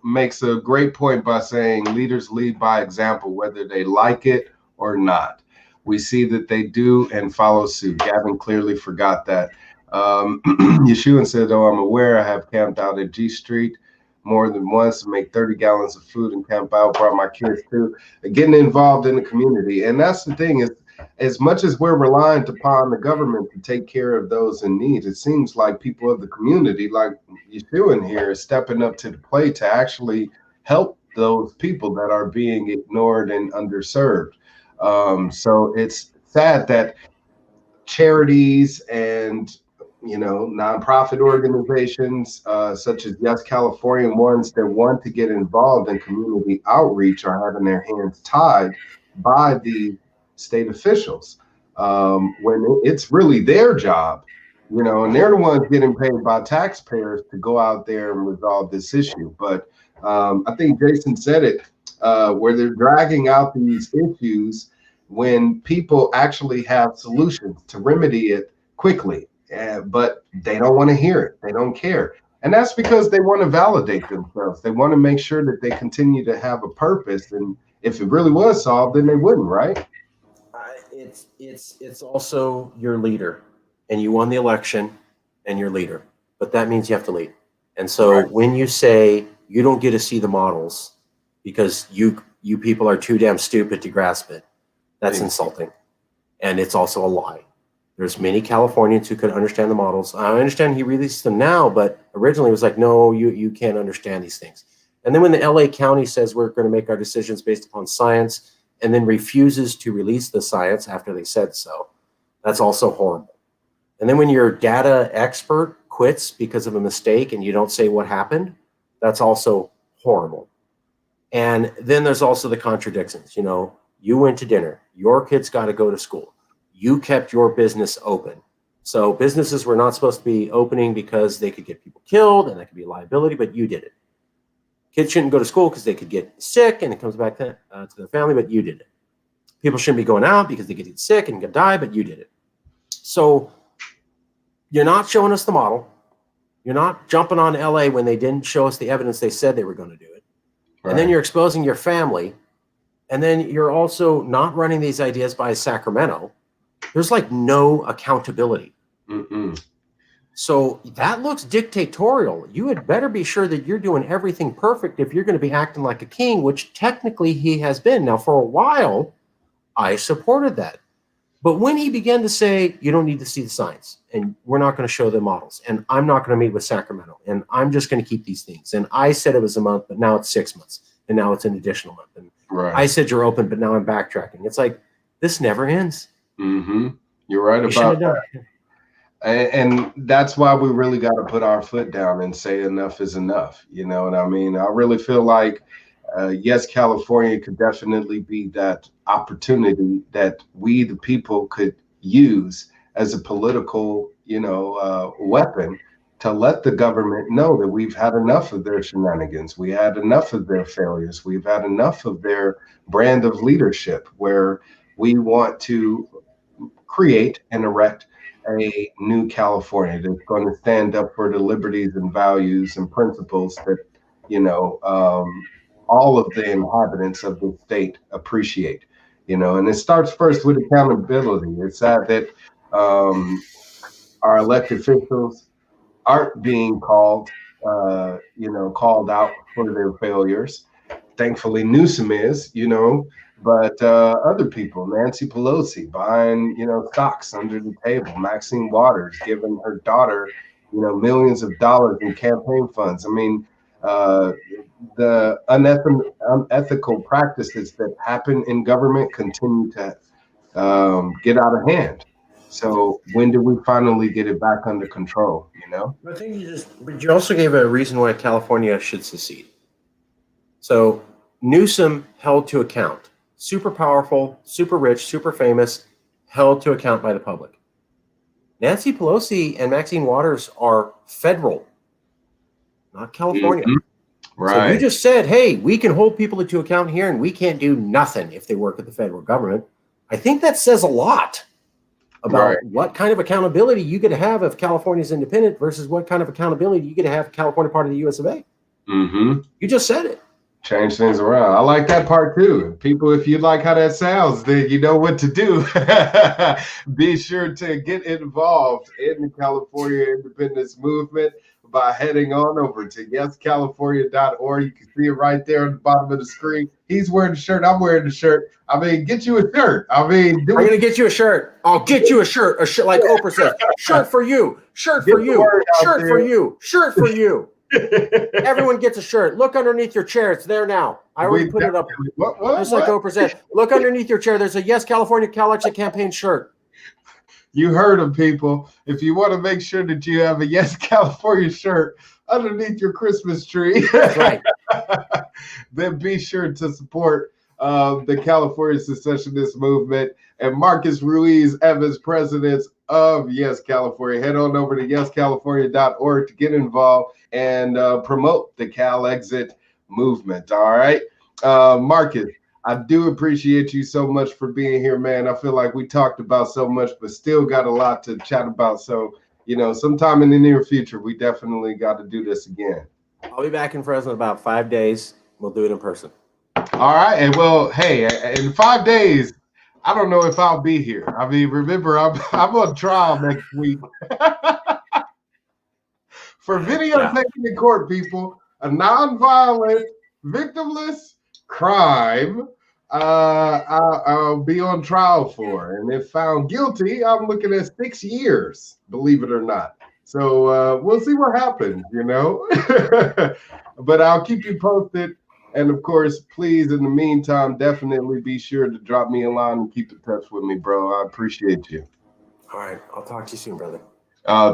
makes a great point by saying leaders lead by example, whether they like it or not. We see that they do and follow suit. Gavin clearly forgot that. Yeshua said, "Oh, I'm aware I have camped out at G Street more than once to make 30 gallons of food and camp out, brought my kids too." Getting involved in the community. And that's the thing is, as much as we're reliant upon the government to take care of those in need, it seems like people of the community, like Yeshua in here, is stepping up to the plate to actually help those people that are being ignored and underserved. So it's sad that charities and nonprofit organizations such as YesCalifornia, ones that want to get involved in community outreach, are having their hands tied by the state officials when it's really their job, and they're the ones getting paid by taxpayers to go out there and resolve this issue. But I think Jason said it, where they're dragging out these issues when people actually have solutions to remedy it quickly. But they don't want to hear it. They don't care. And that's because they want to validate themselves. They want to make sure that they continue to have a purpose. And if it really was solved, then they wouldn't, right? it's also your leader, and you won the election, and your leader. But that means you have to lead. And so when you say you don't get to see the models because you people are too damn stupid to grasp it, that's insulting, and it's also a lie. There's many Californians who could understand the models. I understand he released them now, but originally it was like, no, you can't understand these things. And then when the LA County says we're going to make our decisions based upon science and then refuses to release the science after they said so, that's also horrible. And then when your data expert quits because of a mistake and you don't say what happened, that's also horrible. And then there's also the contradictions. You know, you went to dinner, your kids got to go to school. You kept your business open. So businesses were not supposed to be opening because they could get people killed and that could be a liability, but you did it. Kids shouldn't go to school because they could get sick and it comes back to their family, but you did it. People shouldn't be going out because they could get sick and could die, but you did it. So you're not showing us the model. You're not jumping on LA when they didn't show us the evidence they said they were going to do it. Right. And then you're exposing your family. And then you're also not running these ideas by Sacramento. There's like no accountability. So that looks dictatorial. You had better be sure that you're doing everything perfect if you're going to be acting like a king, which technically he has been. Now, for a while, I supported that. But when he began to say, you don't need to see the science, and we're not going to show the models, and I'm not going to meet with Sacramento, and I'm just going to keep these things. And I said it was a month, but now it's 6 months, and now it's an additional month. And I said you're open, but now I'm backtracking. It's like, this never ends. You're right about that. And that's why we really got to put our foot down and say enough is enough. You know what I mean? I really feel like, yes, California could definitely be that opportunity that we, the people, could use as a political, weapon to let the government know that we've had enough of their shenanigans. We had enough of their failures. We've had enough of their brand of leadership where we want to create and erect a new California that's going to stand up for the liberties and values and principles that, all of the inhabitants of the state appreciate, and it starts first with accountability. It's sad that our elected officials aren't being called out for their failures. Thankfully, Newsom is, but other people, Nancy Pelosi buying, stocks under the table, Maxine Waters giving her daughter, millions of dollars in campaign funds. I mean, the unethical practices that happen in government continue to get out of hand. So when do we finally get it back under control? I think but you also gave a reason why California should secede. So Newsom held to account. Super powerful, super rich, super famous, held to account by the public. Nancy Pelosi and Maxine Waters are federal, not California. Right. So you just said, hey, we can hold people to account here and we can't do nothing if they work at the federal government. I think that says a lot about what kind of accountability you get to have if California is independent versus what kind of accountability you get to have California part of the US of A. You just said it. Change things around. I like that part too. People, if you like how that sounds, then you know what to do. Be sure to get involved in the California independence movement by heading on over to YesCalifornia.org. You can see it right there on the bottom of the screen. He's wearing the shirt. I'm wearing the shirt. I mean, get you a shirt. I'm going to get you a shirt. I'll get you a shirt like Oprah says. Shirt for you. Shirt for you. Shirt for you. Shirt for you. Everyone gets a shirt. Look underneath your chair. It's there now. I already put it up. Just like Oprah said. Look underneath your chair. There's a Yes California CalExit campaign shirt. You heard them, people. If you want to make sure that you have a Yes California shirt underneath your Christmas tree, that's right. Then be sure to support the California secessionist movement and Marcus Ruiz Evans, president of Yes California. Head on over to YesCalifornia.org to get involved and promote the CalExit movement. All right, Marcus, I do appreciate you so much for being here, man. I feel like we talked about so much, but still got a lot to chat about. So, sometime in the near future, we definitely got to do this again. I'll be back in Fresno in about 5 days. We'll do it in person. All right. And well, hey, in 5 days, I don't know if I'll be here. I mean, remember, I'm on trial next week for videotaping in court, people. A non-violent, victimless crime. I'll be on trial for, and if found guilty, I'm looking at 6 years. Believe it or not. So we'll see what happens, you know. But I'll keep you posted. And of course, please, in the meantime, definitely be sure to drop me a line and keep in touch with me, bro. I appreciate you. All right. I'll talk to you soon, brother.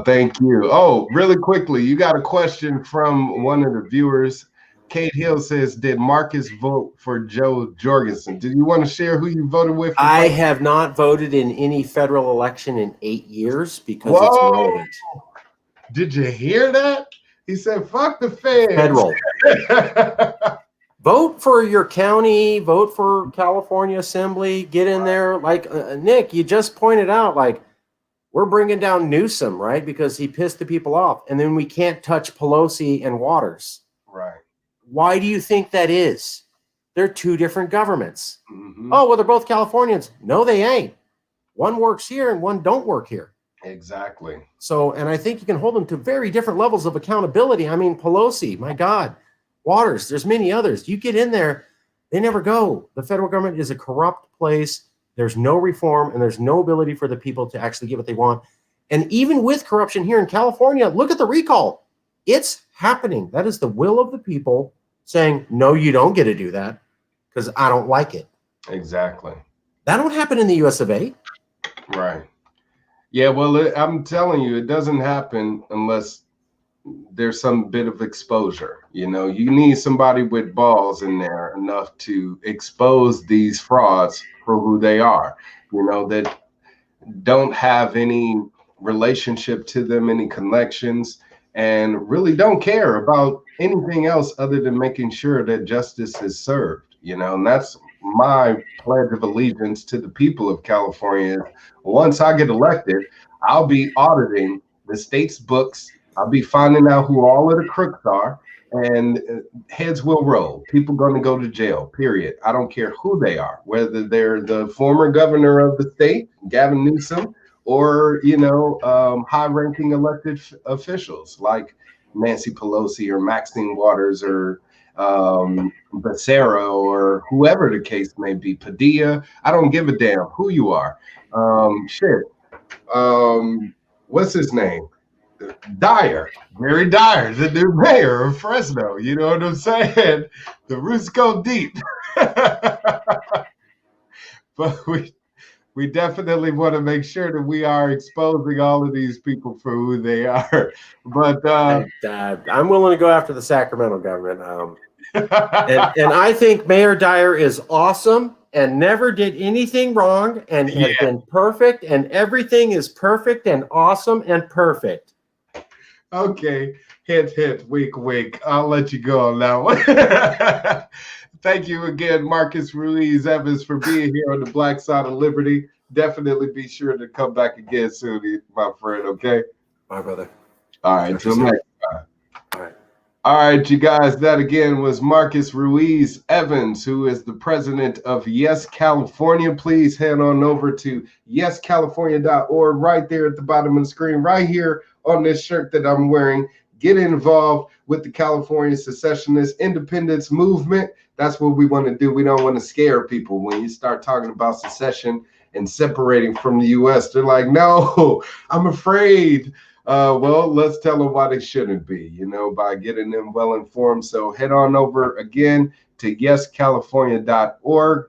Thank you. Oh, really quickly, you got a question from one of the viewers. Kate Hill says, did Marcus vote for Joe Jorgensen? Do you want to share who you voted with? I have not voted in any federal election in 8 years because it's irrelevant. Did you hear that? He said, fuck the feds. Federal. Vote for your county, vote for California Assembly, get in there. Like Nick, you just pointed out, like, we're bringing down Newsom, right? Because he pissed the people off. And then we can't touch Pelosi and Waters. Right. Why do you think that is? They're two different governments. Mm-hmm. Oh, well, they're both Californians. No, they ain't. One works here and one don't work here. Exactly. So, and I think you can hold them to very different levels of accountability. I mean, Pelosi, my God, Waters, there's many others. You get in there, they never go. The federal government is a corrupt place. There's no reform and there's no ability for the people to actually get what they want. And even with corruption here in California, look at the recall. It's happening. That is the will of the people saying, no, you don't get to do that because I don't like it. Exactly. That don't happen in the US of A. Right. Yeah, well, I'm telling you, it doesn't happen unless there's some bit of exposure. You know, you need somebody with balls in there enough to expose these frauds for who they are, you know, that don't have any relationship to them, any connections, and really don't care about anything else other than making sure that justice is served, you know. And that's my pledge of allegiance to the people of California. Once I get elected, I'll be auditing the state's books. I'll be finding out who all of the crooks are, and heads will roll. People going to go to jail, period. I don't care who they are, whether they're the former governor of the state, Gavin Newsom, or, you know, high-ranking elected officials like Nancy Pelosi or Maxine Waters or Becerra or whoever the case may be, Padilla. I don't give a damn who you are. What's his name? Dyer, Mary Dyer, the new mayor of Fresno. You know what I'm saying? The roots go deep. But we definitely want to make sure that we are exposing all of these people for who they are. But I'm willing to go after the Sacramento government. And I think Mayor Dyer is awesome and never did anything wrong and has been perfect, and everything is perfect and awesome and perfect. Okay, hint, wink, wink. I'll let you go on that one. Thank you again, Marcus Ruiz Evans, for being here on the Black Side of Liberty. Definitely be sure to come back again soon, my friend, okay? Bye, brother. All right, till next time. All right, you guys, that again was Marcus Ruiz Evans, who is the president of Yes California. Please head on over to YesCalifornia.org right there at the bottom of the screen, right here on this shirt that I'm wearing. Get involved with the California secessionist independence movement. That's what we want to do. We don't want to scare people. When you start talking about secession and separating from the U.S., they're like, no, I'm afraid. Well, let's tell them why they shouldn't be, you know, by getting them well informed. So head on over again to YesCalifornia.org.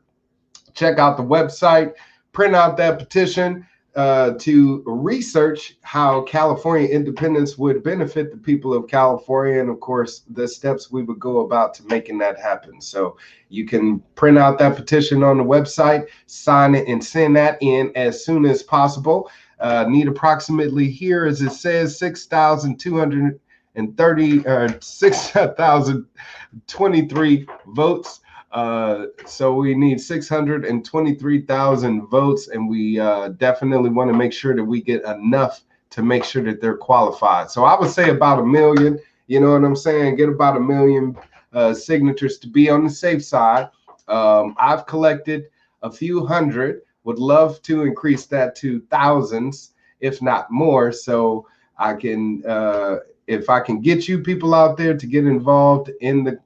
Check out the website, print out that petition to research how California independence would benefit the people of California, and of course the steps we would go about to making that happen. So you can print out that petition on the website, sign it, and send that in as soon as possible. Need approximately, here as it says, 6,023 votes. So we need 623,000 votes, and we definitely want to make sure that we get enough to make sure that they're qualified. So I would say about 1 million, you know what I'm saying? Get about 1 million signatures to be on the safe side. I've collected a few hundred. Would love to increase that to thousands, if not more. So I can, if I can get you people out there to get involved in the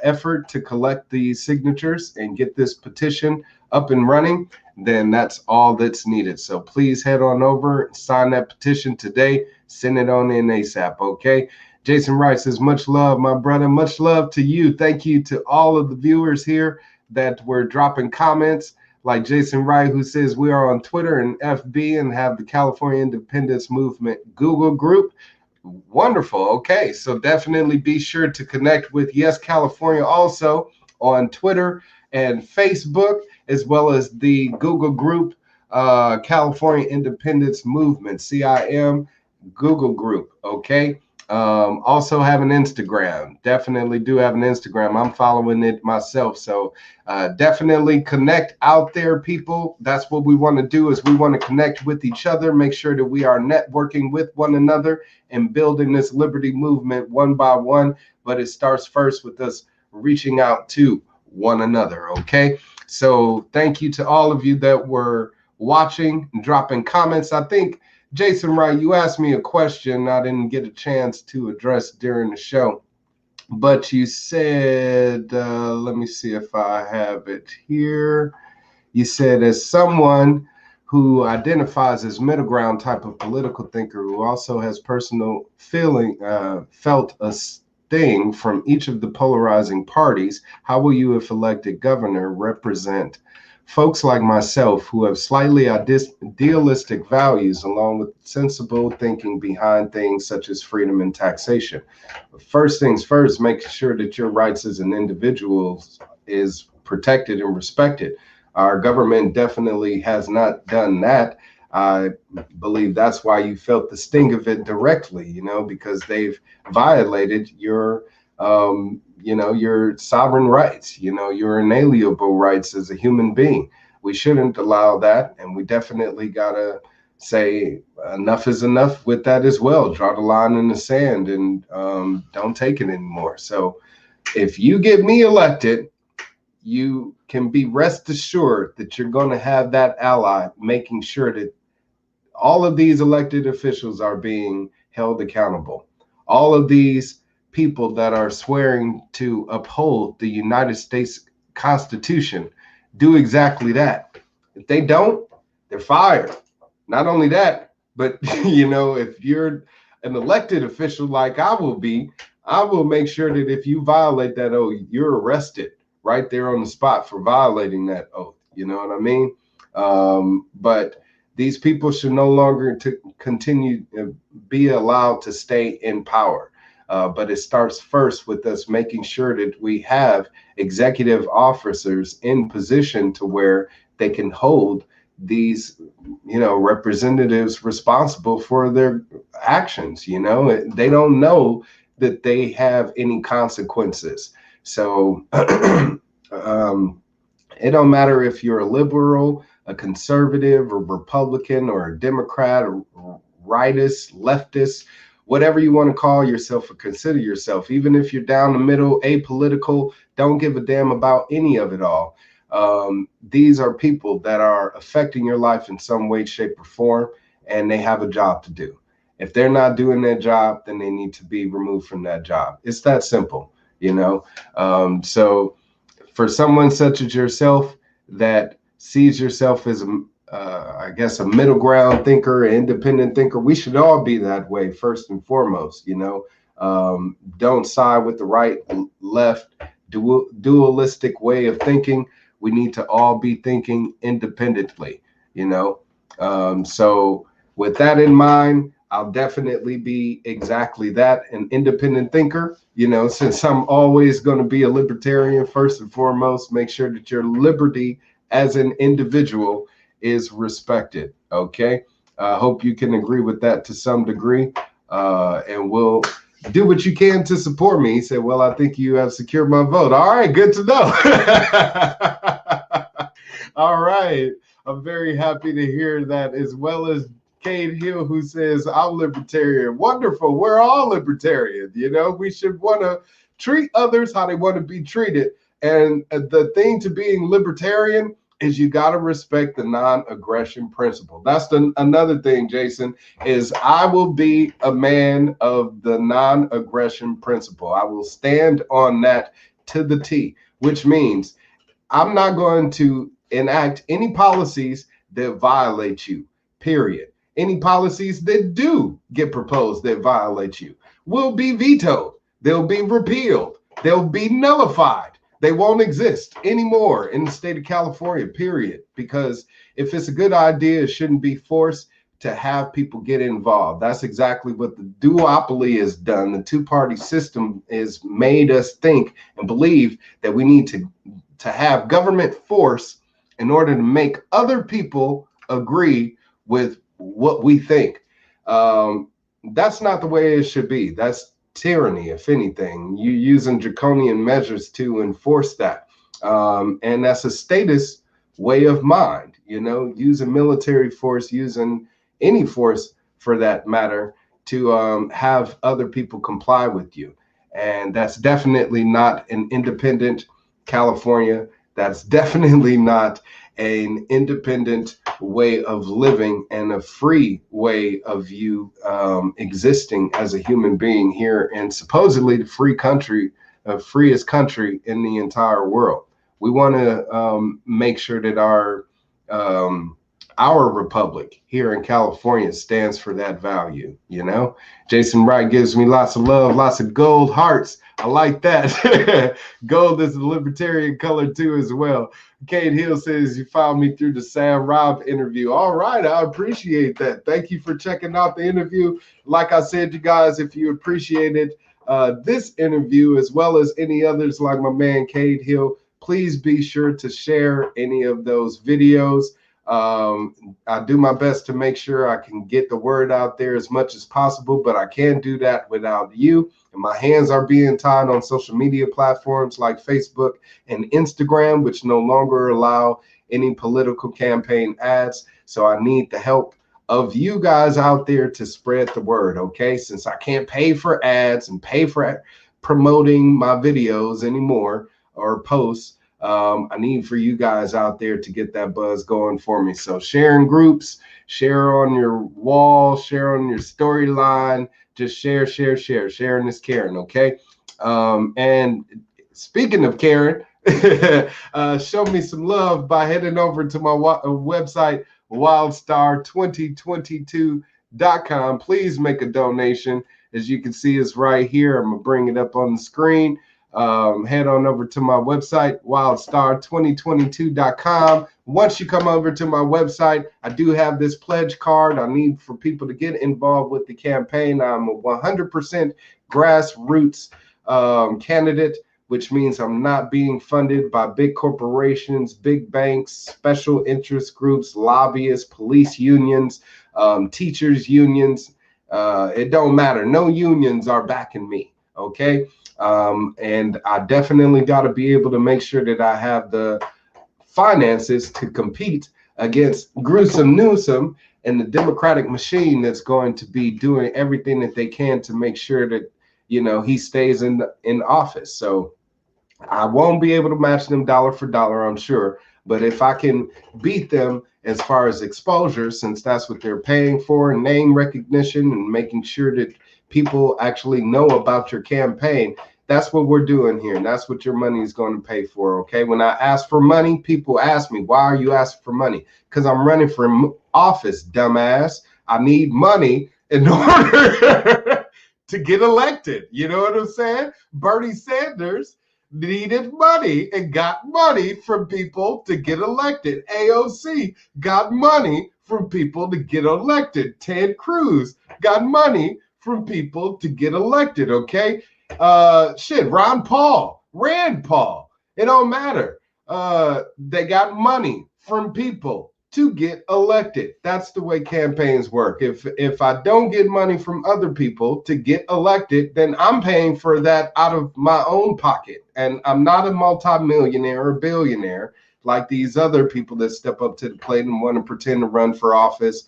effort to collect these signatures and get this petition up and running, then that's all that's needed. So please head on over, sign that petition today, send it on in ASAP, okay? Jason Wright says, much love, my brother. Much love to you. Thank you to all of the viewers here that were dropping comments, like Jason Wright, who says we are on Twitter and FB and have the California Independence Movement Google group. Wonderful. Okay, so definitely be sure to connect with Yes California also on Twitter and Facebook, as well as the Google group, California Independence Movement, CIM Google group. Okay. Also have an Instagram. Definitely do have an Instagram. I'm following it myself. So definitely connect out there, people. That's what we want to do, is we want to connect with each other, make sure that we are networking with one another and building this liberty movement one by one. But it starts first with us reaching out to one another. Okay. So thank you to all of you that were watching and dropping comments. I think, Jason Wright, you asked me a question I didn't get a chance to address during the show, but you said, let me see if I have it here. You said, as someone who identifies as middle ground type of political thinker who also has personal felt a sting from each of the polarizing parties, how will you, if elected governor, represent folks like myself who have slightly idealistic values along with sensible thinking behind things such as freedom and taxation? First things first, make sure that your rights as an individual is protected and respected. Our government definitely has not done that. I believe that's why you felt the sting of it directly, because they've violated your your sovereign rights, your inalienable rights as a human being. We shouldn't allow that. And we definitely got to say enough is enough with that as well. Draw the line in the sand and don't take it anymore. So if you get me elected, you can be rest assured that you're going to have that ally making sure that all of these elected officials are being held accountable. All of these people that are swearing to uphold the United States Constitution do exactly that. If they don't, they're fired. Not only that, but if you're an elected official like I will be, I will make sure that if you violate that oath, you're arrested right there on the spot for violating that oath. You know what I mean? But these people should no longer continue to be allowed to stay in power. But it starts first with us making sure that we have executive officers in position to where they can hold these, representatives responsible for their actions. They don't know that they have any consequences. So it don't matter if you're a liberal, a conservative, a Republican, or a Democrat, or rightist, leftist, whatever you want to call yourself or consider yourself, even if you're down the middle, apolitical, don't give a damn about any of it all. These are people that are affecting your life in some way, shape, or form, and they have a job to do. If they're not doing their job, then they need to be removed from that job. It's that simple, So for someone such as yourself that sees yourself as a middle ground thinker, an independent thinker, we should all be that way first and foremost. Don't side with the right, left, dualistic way of thinking. We need to all be thinking independently. So with that in mind, I'll definitely be exactly that, an independent thinker. Since I'm always going to be a libertarian first and foremost, make sure that your liberty as an individual is respected. Okay. I hope you can agree with that to some degree. And we'll do what you can to support me. He said, well, I think you have secured my vote. All right. Good to know. All right. I'm very happy to hear that, as well as Cade Hill, who says, I'm libertarian. Wonderful. We're all libertarian. We should want to treat others how they want to be treated. And the thing to being libertarian is you got to respect the non-aggression principle. That's another thing, Jason, is I will be a man of the non-aggression principle. I will stand on that to the T, which means I'm not going to enact any policies that violate you, period. Any policies that do get proposed that violate you will be vetoed. They'll be repealed. They'll be nullified. They won't exist anymore in the state of California, period. Because if it's a good idea, it shouldn't be forced to have people get involved. That's exactly what the duopoly has done. The two-party system has made us think and believe that we need to have government force in order to make other people agree with what we think. That's not the way it should be. That's tyranny, if anything. You're using draconian measures to enforce that. And that's a status way of mind, you know, using military force, using any force for that matter, to have other people comply with you. And that's definitely not an independent California. That's definitely not an independent way of living and a free way of you existing as a human being here, and supposedly the free country, freest country in the entire world. We want to make sure that our republic here in California stands for that value. You know, Jason Wright gives me lots of love, lots of gold hearts. I like that. Gold is a libertarian color too as well. Kate Hill says you found me through the Sam Robb interview. All right, I appreciate that. Thank you for checking out the interview. Like I said, you guys, if you appreciated this interview as well as any others like my man Kate Hill, please be sure to share any of those videos. I do my best to make sure I can get the word out there as much as possible, but I can't do that without you. And my hands are being tied on social media platforms like Facebook and Instagram, which no longer allow any political campaign ads. So I need the help of you guys out there to spread the word, okay? Since I can't pay for ads and pay for promoting my videos anymore or posts, I need for you guys out there to get that buzz going for me. So share in groups, share on your wall, share on your storyline, just share. Sharing is caring, okay? And speaking of caring, show me some love by heading over to my website, Wildstar2022.com. Please make a donation. As you can see, it's right here. I'm gonna bring it up on the screen. Head on over to my website, Wildstar2022.com. Once you come over to my website, I do have this pledge card. I need for people to get involved with the campaign. I'm a 100% grassroots candidate, which means I'm not being funded by big corporations, big banks, special interest groups, lobbyists, police unions, teachers unions. It don't matter. No unions are backing me, okay? And I definitely got to be able to make sure that I have the finances to compete against Gruesome Newsom and the Democratic machine that's going to be doing everything that they can to make sure that, you know, he stays in office. So I won't be able to match them dollar for dollar, I'm sure. But if I can beat them as far as exposure, since that's what they're paying for, name recognition and making sure that people actually know about your campaign, that's what we're doing here. And that's what your money is going to pay for, okay? When I ask for money, people ask me, why are you asking for money? Because I'm running for office, dumbass. I need money in order to get elected. You know what I'm saying? Bernie Sanders needed money and got money from people to get elected. AOC got money from people to get elected. Ted Cruz got money from people to get elected, okay? Rand Paul, it don't matter. They got money from people to get elected. That's the way campaigns work. If I don't get money from other people to get elected, then I'm paying for that out of my own pocket. And I'm not a multimillionaire or billionaire like these other people that step up to the plate and want to pretend to run for office,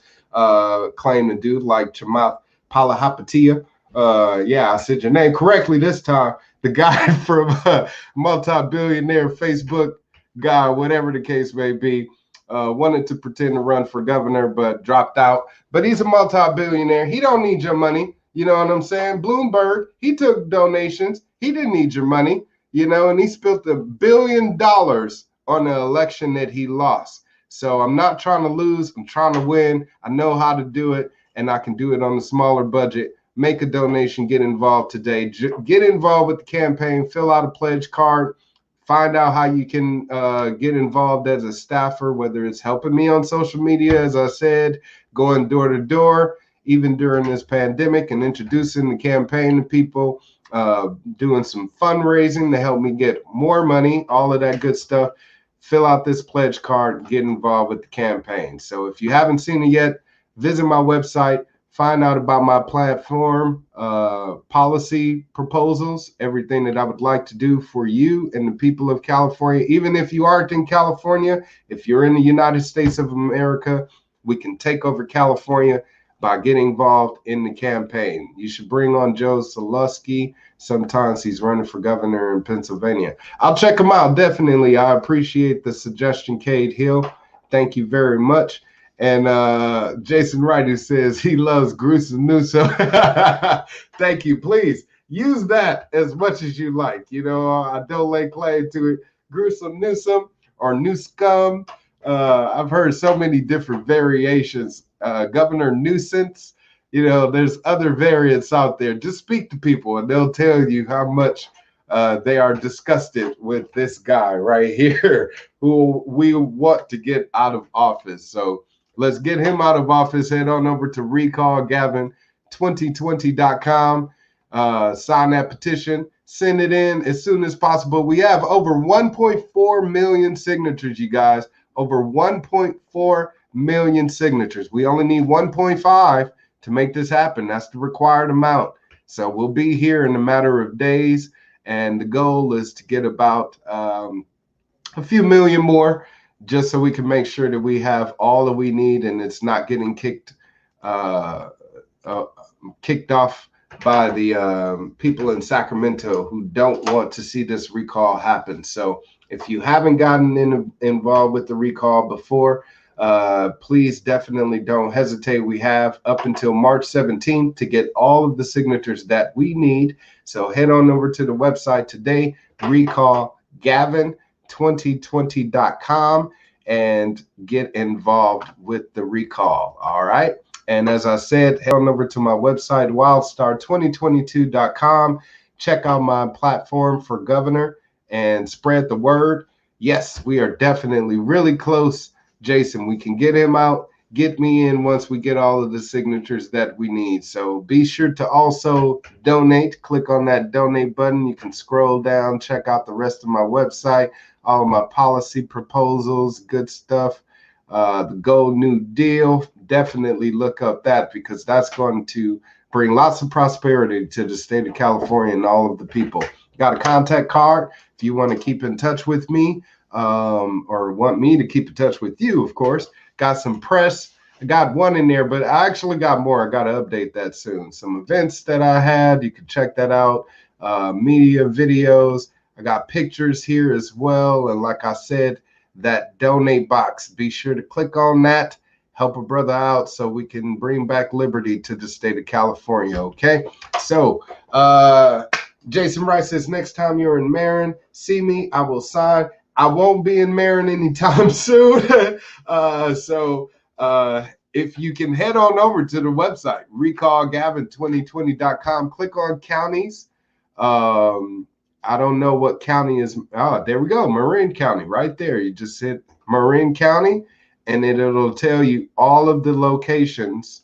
claim to do, like Chamath Palihapitiya. Yeah, I said your name correctly this time. The guy from multi-billionaire Facebook guy, whatever the case may be. Wanted to pretend to run for governor, but dropped out. But he's a multi-billionaire. He don't need your money. You know what I'm saying? Bloomberg, he took donations. He didn't need your money, you know, and he spent $1 billion on the election that he lost. So I'm not trying to lose. I'm trying to win. I know how to do it, and I can do it on a smaller budget. Make a donation. Get involved today. Get involved with the campaign. Fill out a pledge card. Find out how you can get involved as a staffer, whether it's helping me on social media, as I said, going door to door, even during this pandemic, and introducing the campaign to people, doing some fundraising to help me get more money, all of that good stuff. Fill out this pledge card and get involved with the campaign. So if you haven't seen it yet, visit my website. Find out about my platform, policy proposals, everything that I would like to do for you and the people of California. Even if you aren't in California, if you're in the United States of America, we can take over California by getting involved in the campaign. You should bring on Joe Salusky. Sometimes he's running for governor in Pennsylvania. I'll check him out, definitely. I appreciate the suggestion, Cade Hill. Thank you very much. And Jason Wright, who says he loves gruesome Newsom. Thank you. Please use that as much as you like. You know, I don't lay claim to it. Gruesome Newsom or Newscum. I've heard so many different variations. Governor Nuisance. You know, there's other variants out there. Just speak to people and they'll tell you how much they are disgusted with this guy right here who we want to get out of office. So let's get him out of office. Head on over to recallgavin2020.com. Sign that petition. Send it in as soon as possible. We have over 1.4 million signatures, you guys. Over 1.4 million signatures. We only need 1.5 to make this happen. That's the required amount. So we'll be here in a matter of days. And the goal is to get about a few million more, just so we can make sure that we have all that we need and it's not getting kicked off by the people in Sacramento who don't want to see this recall happen. So if you haven't gotten involved with the recall before, please definitely don't hesitate. We have up until March 17th to get all of the signatures that we need. So head on over to the website today, recallgavin2020.com, and get involved with the recall. All right. And as I said, head on over to my website, Wildstar2022.com. Check out my platform for governor and spread the word. Yes, we are definitely really close, Jason. We can get him out, get me in once we get all of the signatures that we need. So be sure to also donate. Click on that donate button. You can scroll down, check out the rest of my website, all of my policy proposals, good stuff. The Gold New Deal, definitely look up that because that's going to bring lots of prosperity to the state of California and all of the people. Got a contact card if you want to keep in touch with me, or want me to keep in touch with you, of course. Got some press. I got one in there, but I actually got more. I got to update that soon. Some events that I had, you can check that out. Media videos. I got pictures here as well. And like I said, that donate box, be sure to click on that. Help a brother out so we can bring back liberty to the state of California, okay? So, Jason Wright says, next time you're in Marin, see me, I will sign. I won't be in Marin anytime soon. If you can head on over to the website, recallgavin2020.com, click on counties. I don't know what county is. Oh, there we go. Marin County right there. You just hit Marin County and it'll tell you all of the locations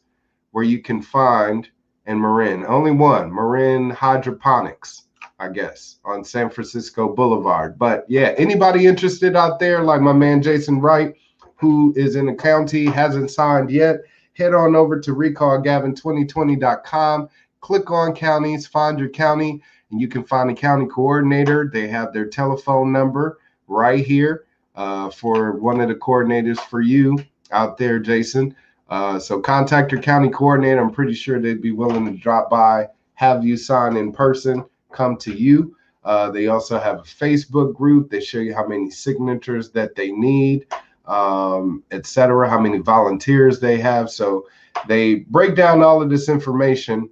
where you can find in Marin. Only one, Marin Hydroponics, I guess, on San Francisco Boulevard. But yeah, anybody interested out there, like my man Jason Wright, who is in the county, hasn't signed yet, head on over to recallgavin2020.com, click on counties, find your county, and you can find a county coordinator. They have their telephone number right here for one of the coordinators for you out there, Jason. So contact your county coordinator. I'm pretty sure they'd be willing to drop by, have you sign in person, come to you. They also have a Facebook group. They show you how many signatures that they need, etc., how many volunteers they have. So they break down all of this information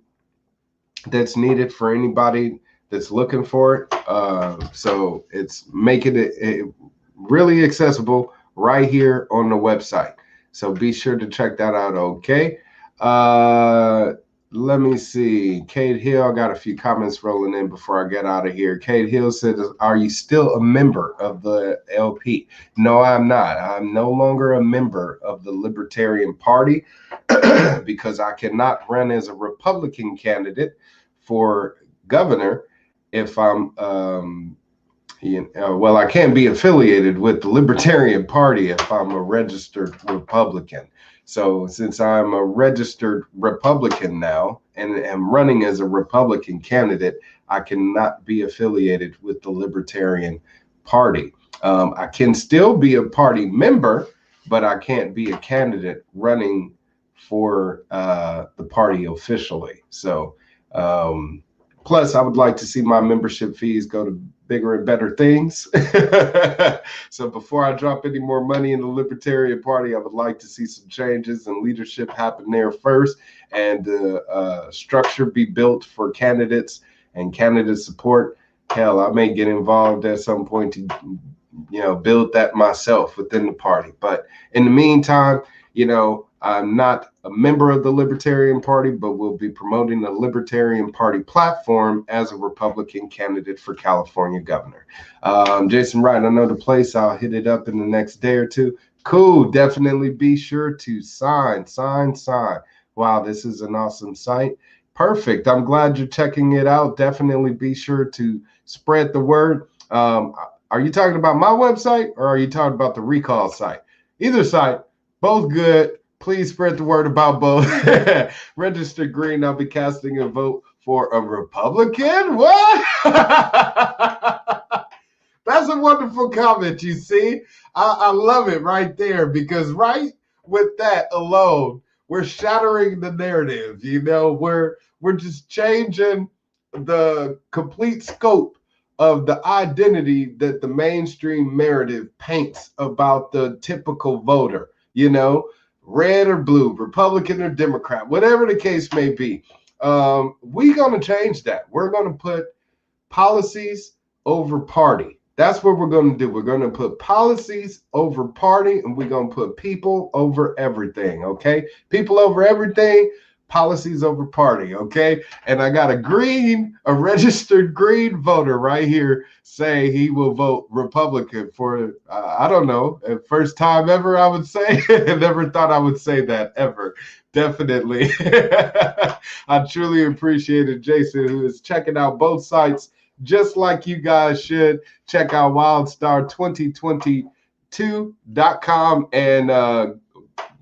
that's needed for anybody that's looking for it. So it's making it really accessible right here on the website. So be sure to check that out. Okay. Let me see. Kate Hill, got a few comments rolling in before I get out of here. Kate Hill said, are you still a member of the LP? No, I'm not. I'm no longer a member of the Libertarian Party because I cannot run as a Republican candidate for governor if I'm, well, I can't be affiliated with the Libertarian Party if I'm a registered Republican. So since I'm a registered Republican now and am running as a Republican candidate, I cannot be affiliated with the Libertarian Party. I can still be a party member, but I can't be a candidate running for the party officially. So plus, I would like to see my membership fees go to bigger and better things. So before I drop any more money in the Libertarian Party, I would like to see some changes and leadership happen there first, and the structure be built for candidates and candidate support. Hell, I may get involved at some point to, build that myself within the party. But in the meantime, I'm not a member of the Libertarian Party, but will be promoting the Libertarian Party platform as a Republican candidate for California governor. Jason Wright, I know the place. I'll hit it up in the next day or two. Cool. Definitely be sure to sign. Wow, this is an awesome site. Perfect. I'm glad you're checking it out. Definitely be sure to spread the word. Are you talking about my website or are you talking about the recall site? Either site, both good. Please spread the word about both. Registered green. I'll be casting a vote for a Republican. What? That's a wonderful comment. You see, I love it right there, because right with that alone, we're shattering the narrative. We're just changing the complete scope of the identity that the mainstream narrative paints about the typical voter. Red or blue, Republican or Democrat, whatever the case may be. We're going to change that. We're going to put policies over party. That's what we're going to do. We're going to put policies over party, and we're going to put people over everything, okay? People over everything, policies over party, okay? And I got a registered green voter right here say he will vote Republican for, I don't know, first time ever, I would say. Never thought I would say that ever. Definitely. I truly appreciate it, Jason, who is checking out both sites, just like you guys should. Check out Wildstar2022.com and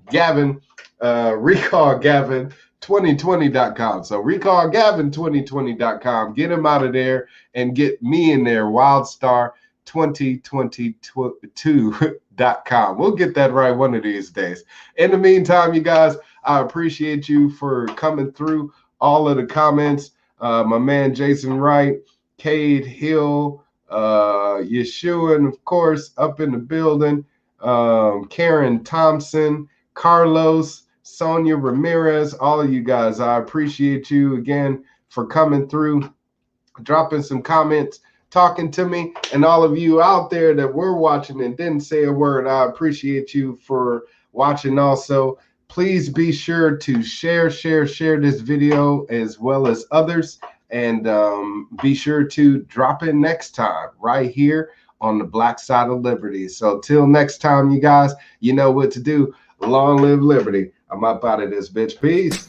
Gavin, recall Gavin 2020.com. So recall Gavin 2020.com. Get him out of there and get me in there, Wildstar 2022.com. We'll get that right one of these days. In the meantime, you guys, I appreciate you for coming through all of the comments. My man Jason Wright, Cade Hill, Yeshua, and of course up in the building, Karen Thompson, Carlos, Sonia Ramirez, all of you guys. I appreciate you again for coming through, dropping some comments, talking to me, and all of you out there that were watching and didn't say a word. I appreciate you for watching also. Please be sure to share this video as well as others, and be sure to drop in next time right here on the Black Side of Liberty. So till next time, you guys, you know what to do. Long live liberty. I'm up out of this bitch. Peace.